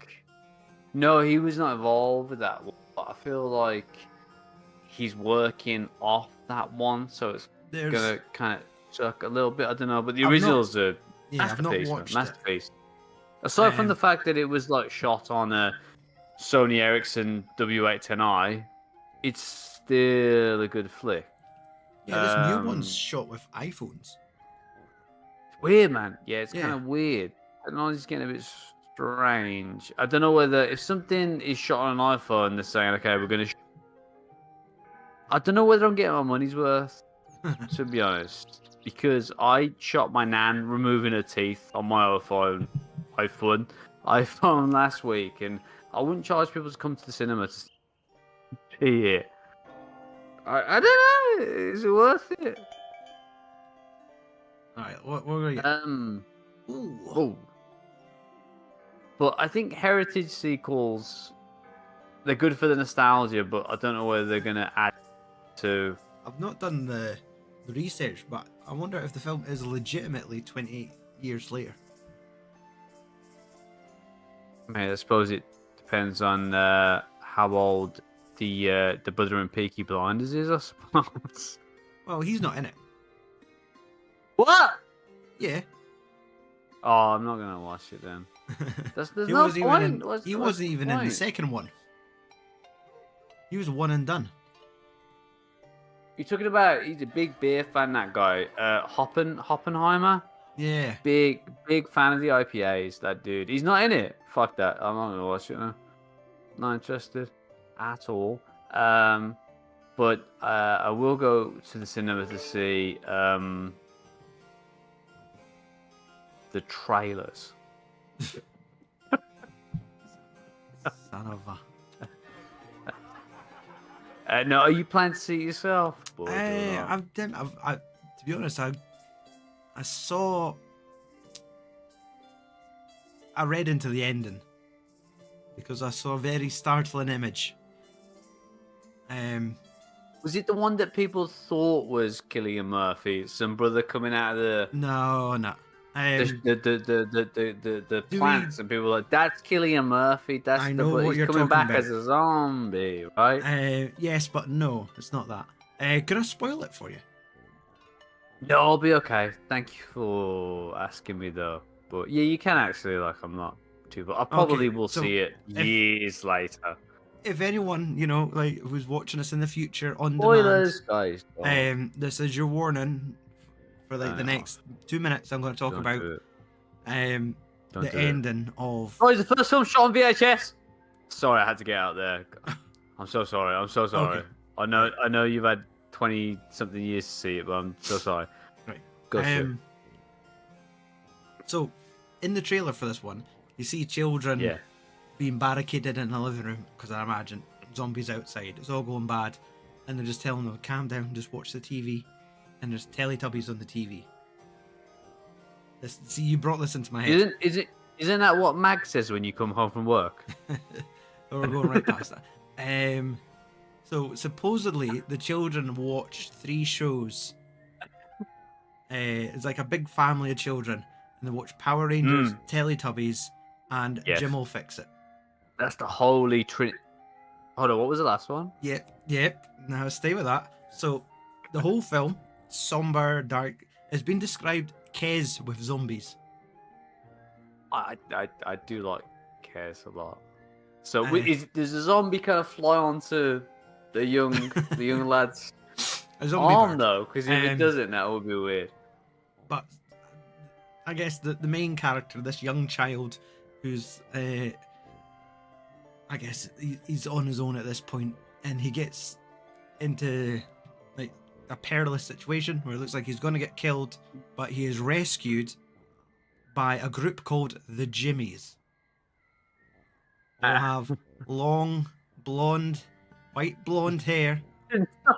No, he was not involved with that one. But I feel like he's working off that one, so it's gonna kind of suck a little bit. I don't know, but the original's a masterpiece, man, masterpiece. Aside from the fact that it was like shot on a Sony Ericsson W810i, it's still a good flick. Yeah, this new one's shot with iPhones. It's weird, man. Yeah, it's kind of weird. Technology's getting a bit strange. I don't know whether if something is shot on an iPhone, they're saying, okay, we're gonna. I don't know whether I'm getting my money's worth, to be honest, because I shot my nan removing her teeth on my iPhone last week, and I wouldn't charge people to come to the cinema to see it. I don't know. Is it worth it? All right, what are we gonna get? Ooh. But I think heritage sequels, they're good for the nostalgia, but I don't know whether they're gonna add to. I've not done the research, but I wonder if the film is legitimately 28 years later. I mean, I suppose it depends on how old the Brother and Peaky Blinders is, I suppose. Well, he's not in it. What? Yeah. Oh, I'm not gonna watch it then. There's he no wasn't point. He wasn't even in the second one. He was one and done. You're talking about? He's a big beer fan. That guy, Hoppenheimer. Yeah. Big fan of the IPAs. That dude. He's not in it. Fuck that. I'm not gonna watch it now. Not interested at all. But I will go to the cinema to see the trailers. Son of a. No, are you planning to see it yourself? To be honest, I read into the ending because I saw a very startling image. Was it the one that people thought was Cillian Murphy? Some brother coming out of the No. The plants, and people were like, that's Cillian Murphy. That's he's coming back as a zombie, right? Yes, but no, it's not that. Can I spoil it for you? No, I'll be okay. Thank you for asking me though. But yeah, you can actually, like, I'm not too, but I probably will see it years later. If anyone, who's watching us in the future on spoilers, demand, guys. This is your warning for the next 2 minutes. I'm going to talk about the ending of. Oh, it's the first film shot on VHS. Sorry, I had to get out there. I'm so sorry. Okay. I know you've had 20 something years to see it, but I'm so sorry. Right. Go So, in the trailer for this one, you see children being barricaded in a living room because I imagine zombies outside. It's all going bad, and they're just telling them, "Calm down, just watch the TV." And there's Teletubbies on the TV. See, you brought this into my head. Isn't that what Mag says when you come home from work? We're going right past that. So supposedly the children watched 3 shows. It's like a big family of children, and they watch Power Rangers, Teletubbies, and Jim will fix it. That's the holy trinity. Hold on, what was the last one? Yep. Now stay with that. So the whole film, somber, dark, has been described Kez with zombies. I do like Kez a lot. So does a zombie kind of fly onto the young lad's arm though? Because if it doesn't, that would be weird. But I guess the main character, this young child, who's I guess he's on his own at this point, and he gets into like a perilous situation where it looks like he's going to get killed, but he is rescued by a group called the Jimmies. They all have long, white blonde hair.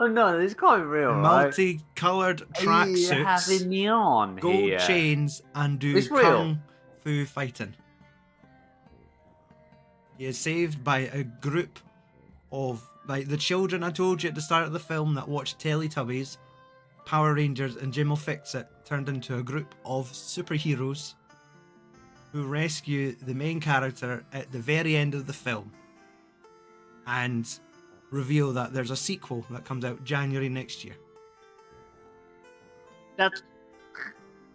No, this can't be real, right? Multi-coloured tracksuits, having neon gold here. chains, and do It's real. kung fu fighting. He is saved by a group of, like, the children I told you at the start of the film that watched Teletubbies, Power Rangers, and Jim will Fix It turned into a group of superheroes who rescue the main character at the very end of the film and reveal that there's a sequel that comes out January next year. That's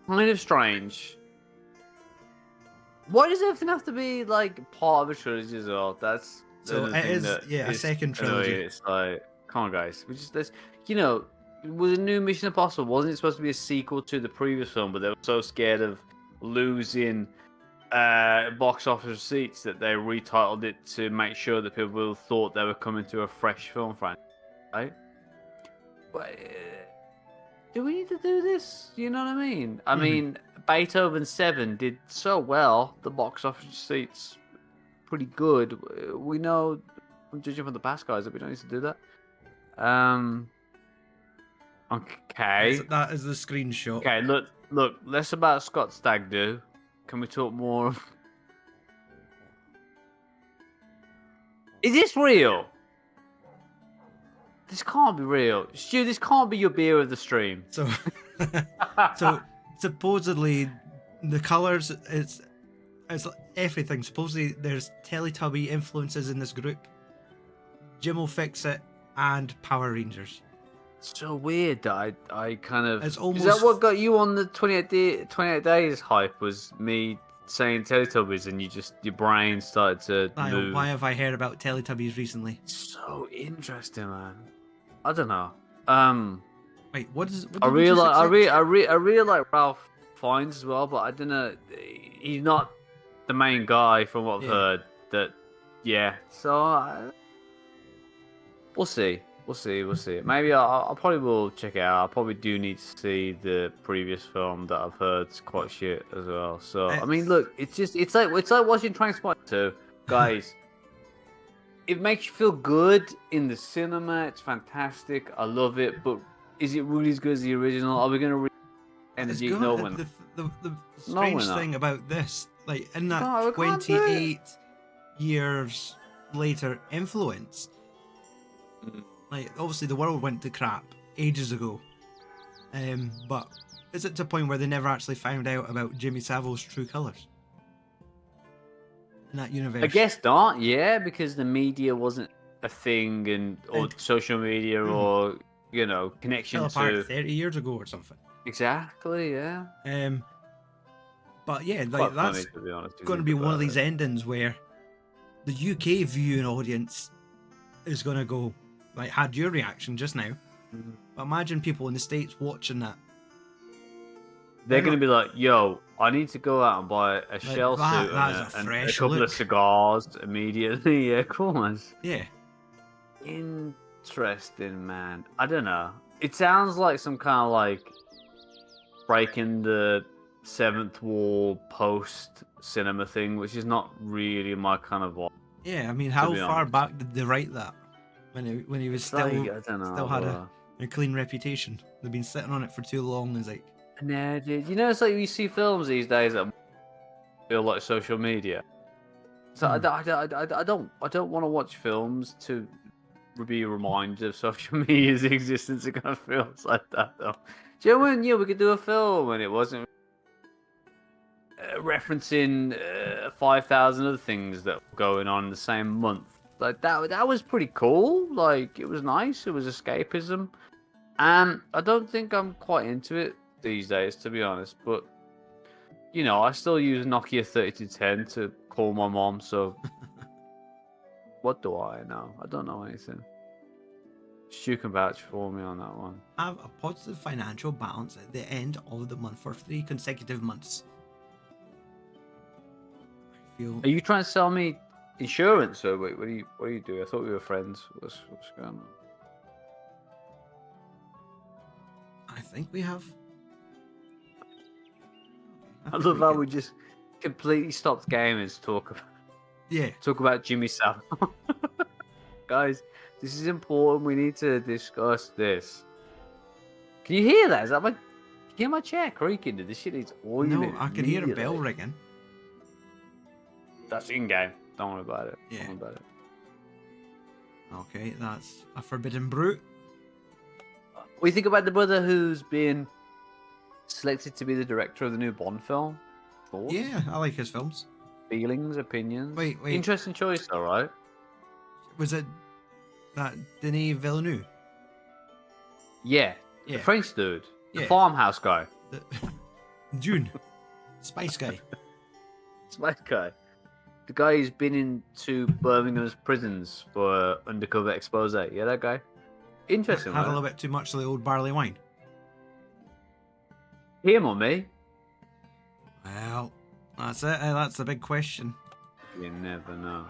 kind of strange. Why does everything have to be like part of a trilogy as well? That's so it is, a second trilogy. Annoying. It's like, come on, guys, we just let's, with a new Mission Impossible, wasn't it supposed to be a sequel to the previous film? But they were so scared of losing box office receipts that they retitled it to make sure that people thought they were coming to a fresh film franchise, right? But do we need to do this? You know what I mean? I mean, Beethoven 7 did so well. The box office receipts pretty good. We know, I'm judging from the past, guys, that we don't need to do that. Okay. That is the screenshot. Okay, look. Less about Scott Stag do. Can we talk more? Is this real? This can't be real. Stu, this can't be your beer of the stream. So supposedly the colours, it's everything. Supposedly there's Teletubby influences in this group. Jim will Fix It and Power Rangers. It's so weird that I kind of... It's almost... Is that what got you on the 28 days hype? Was me saying Teletubbies and your brain started to move? Why have I heard about Teletubbies recently? So interesting, man. I don't know. Wait, what I really like Ralph Fiennes as well, but I don't know. He's not the main guy from what I've heard. So we'll see. We'll see. Maybe I probably will check it out. I probably do need to see the previous film that I've heard's quite shit as well. So I mean, look, it's like watching Trainspotting 2, guys. It makes you feel good in the cinema. It's fantastic. I love it. But is it really as good as the original? Are we gonna energy? No one. The strange thing about this, like in that 28 years later influence. Like, obviously the world went to crap ages ago, but is it to a point where they never actually found out about Jimmy Savile's true colours in that universe? I guess not, yeah, because the media wasn't a thing, or social media, or connection to 30 years ago or something. Exactly, yeah. But yeah, like that's going to be one of these endings where the UK viewing audience is going to go. Like, had your reaction just now. But imagine people in the States watching that. They're going to be like, yo, I need to go out and buy a shell suit and a couple of cigars immediately. Yeah, cool, man. Yeah. Interesting, man. I don't know. It sounds like some kind of like breaking the seventh wall post cinema thing, which is not really my kind of vibe. Yeah, I mean, how far back did they write that? When he was still had a clean reputation. They've been sitting on it for too long. It's like, nah, dude. It's like you see films these days that feel like social media. So I don't want to watch films to be reminded of social media's existence. It kind of feels like that, though. Do you know when we could do a film and it wasn't referencing 5,000 other things that were going on in the same month? Like that was pretty cool. Like, it was nice. It was escapism. I don't think I'm quite into it these days, to be honest. But I still use Nokia 3210 to call my mom. So what do I know? I don't know anything. Stu can vouch for me on that one. Have a positive financial balance at the end of the month for 3 consecutive months. Are you trying to sell me insurance, or wait, what do you do? I thought we were friends. What's going on? I think we have. I love how we just completely stopped gaming to talk about Jimmy Savile. Guys, this is important. We need to discuss this. Can you hear that? Is that my? Can you hear my chair creaking? This shit needs oiling. No, I can hear a bell ringing. That's in game. Don't worry about it. Yeah. Don't worry about it. Okay, that's a forbidden brew. What do you think about the brother who's been selected to be the director of the new Bond film? Thoughts? Yeah, I like his films. Feelings, opinions. Wait. Interesting choice, though, right? Was it that Denis Villeneuve? Yeah. The French dude. The Yeah. farmhouse guy. June. Spice guy. Spice guy. The guy who's been into Birmingham's prisons for undercover expose. Yeah, that guy. Interesting. Had a little bit too much of the old barley wine. Him or me? Well, that's it. That's the big question. You never know.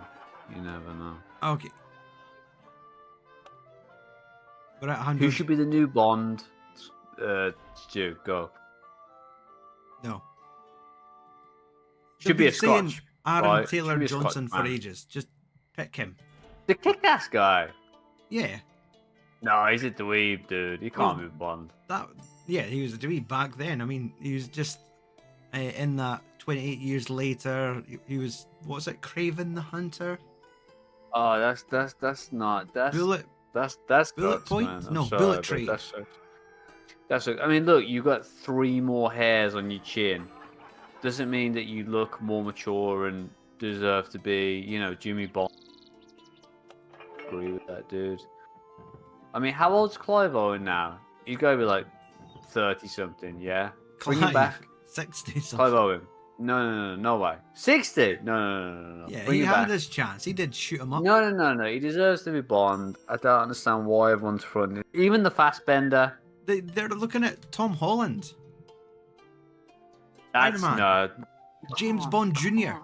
You never know. Okay. We're at 100. Who should be the new Bond? Stu, go. No. Should be a Scotch. Aaron right? Taylor Be a Johnson Scotch for man. ages. Just pick him. The kick-ass guy. Yeah. No, he's a dweeb, dude. He can't be Bond. Yeah, he was a dweeb back then. I mean, he was just in that 28 years later. He was, what's it, Craven the Hunter? Oh, that's not Bullet that's Bullet guts, Point? man. I'm No, sorry, Bullet but Tree. I mean, look, you got 3 more hairs on your chin. Doesn't mean that you look more mature and deserve to be, Jimmy Bond. Agree with that, dude. I mean, how old's Clive Owen now? He's got to be like 30 something, yeah. Bring him back. 60 something. Clive Owen. No way. 60? No. Yeah, Bring he him had back. his chance. He did shoot him up. No. He deserves to be Bond. I don't understand why everyone's fronting. Even the Fassbender. They're looking at Tom Holland. That's Spider-Man. no. James Bond Jr.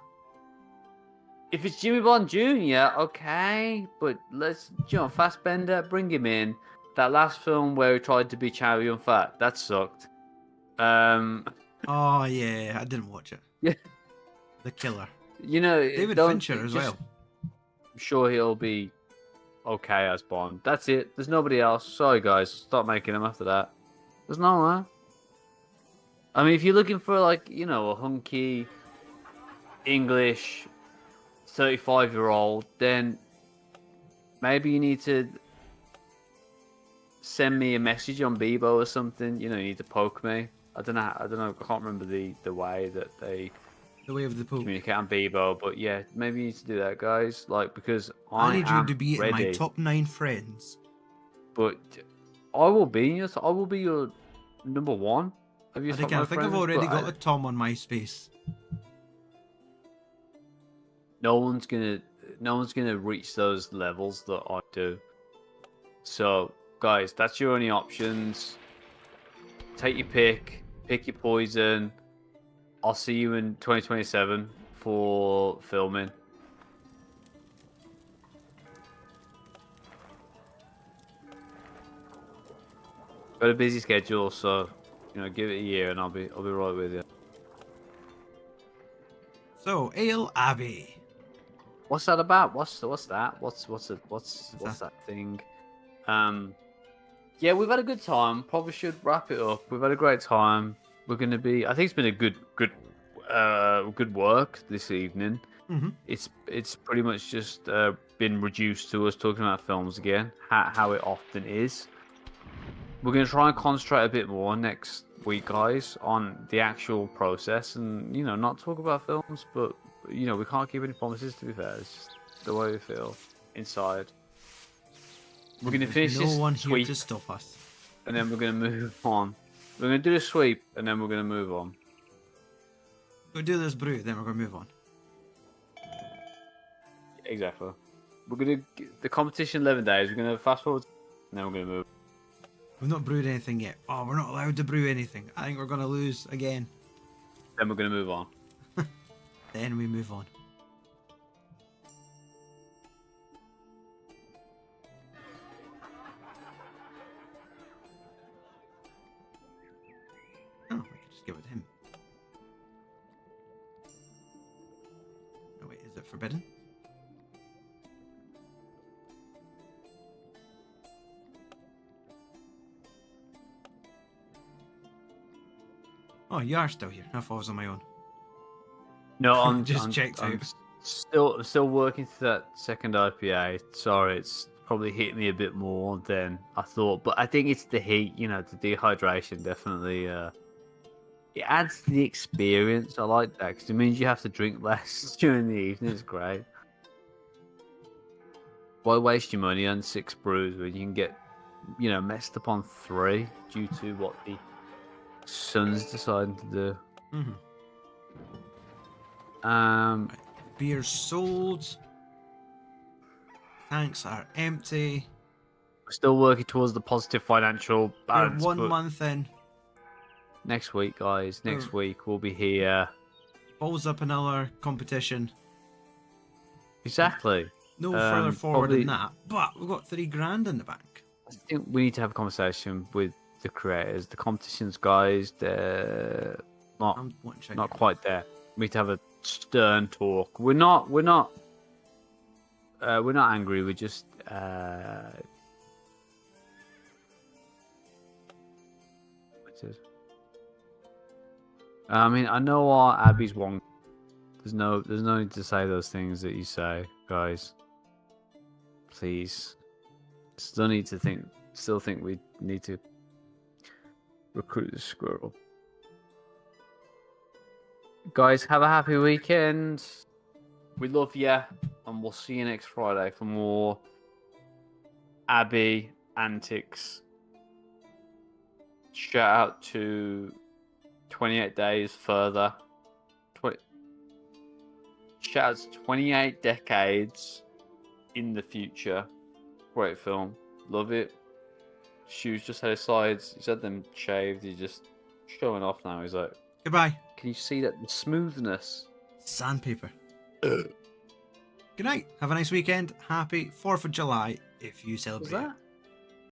If it's Jimmy Bond Jr., okay, but let's, Fassbender, bring him in. That last film where he tried to be Chow Yun-Fat, that sucked. Oh yeah, I didn't watch it. Yeah. The Killer. David Fincher as well. I'm sure he'll be okay as Bond. That's it. There's nobody else. Sorry, guys. Stop making him after that. There's no one. I mean, if you're looking for, like, a hunky English 35-year-old, then maybe you need to send me a message on Bebo or something. You need to poke me. I don't know. I can't remember the way that they... The way of the poke. Communicate on Bebo, but yeah, maybe you need to do that, guys. Like, because I I need am you to be ready, in my top 9 friends. But I will be your number 1. Have you? I think I've already got a Tom on MySpace. No one's gonna reach those levels that I do. So, guys, that's your only options. Take your pick. Pick your poison. I'll see you in 2027 for filming. Got a busy schedule, so give it a year and I'll be right with you. So, Ale Abbey. What's that about? What's that? What's that thing? Yeah, we've had a good time. Probably should wrap it up. We've had a great time. We're gonna be. I think it's been a good work this evening. Mm-hmm. It's pretty much just been reduced to us talking about films again, how it often is. We're gonna try and concentrate a bit more next week, guys, on the actual process, and not talk about films, but we can't keep any promises. To be fair, it's just the way we feel inside. We're gonna finish no this one here sweep, to stop us. and then we're gonna move on. We're going to do the sweep, and then we're going to move on. We'll do this brew, then we're going to move on. Exactly. We're going to... The competition 11 days, we're going to fast forward, and then we're going to move. We've not brewed anything yet. Oh, we're not allowed to brew anything. I think we're going to lose again. Then we're going to move on. Then we move on. just give it to him. Oh wait, is it forbidden? Oh, you are still here. I thought I was on my own. No, I'm checked I'm out. still working through that second IPA. Sorry, it's probably hit me a bit more than I thought, but I think it's the heat. You know, the dehydration definitely. It adds to the experience. I like that because it means you have to drink less during the evening. It's great. Why waste your money on 6 brews when you can get, messed up on 3 due to what the Sun's deciding to do? Beer sold. Tanks are empty. We're still working towards the positive financial balance. You're 1 but month in. next week, guys. Next week we'll be here. Balls up another competition. Exactly. No further forward probably, than that. But we've got $3,000 in the bank. I think we need to have a conversation with the creators. The competitions guys, they're not quite there. We need to have a stern talk. We're not angry. We're just what's it? I mean, I know our Abbey's one. There's no need to say those things that you say, guys. Please. Still think we need to recruit the squirrel. Guys, have a happy weekend. We love you, and we'll see you next Friday for more Abbey antics. Shout out to 28 Days Further. Shout out to 28 Decades in the Future. Great film. Love it. Shoes just had his sides. He's had them shaved. He's just showing off now. He's like, Goodbye. can you see that? The smoothness. Sandpaper. Good night. Have a nice weekend. Happy 4th of July if you celebrate.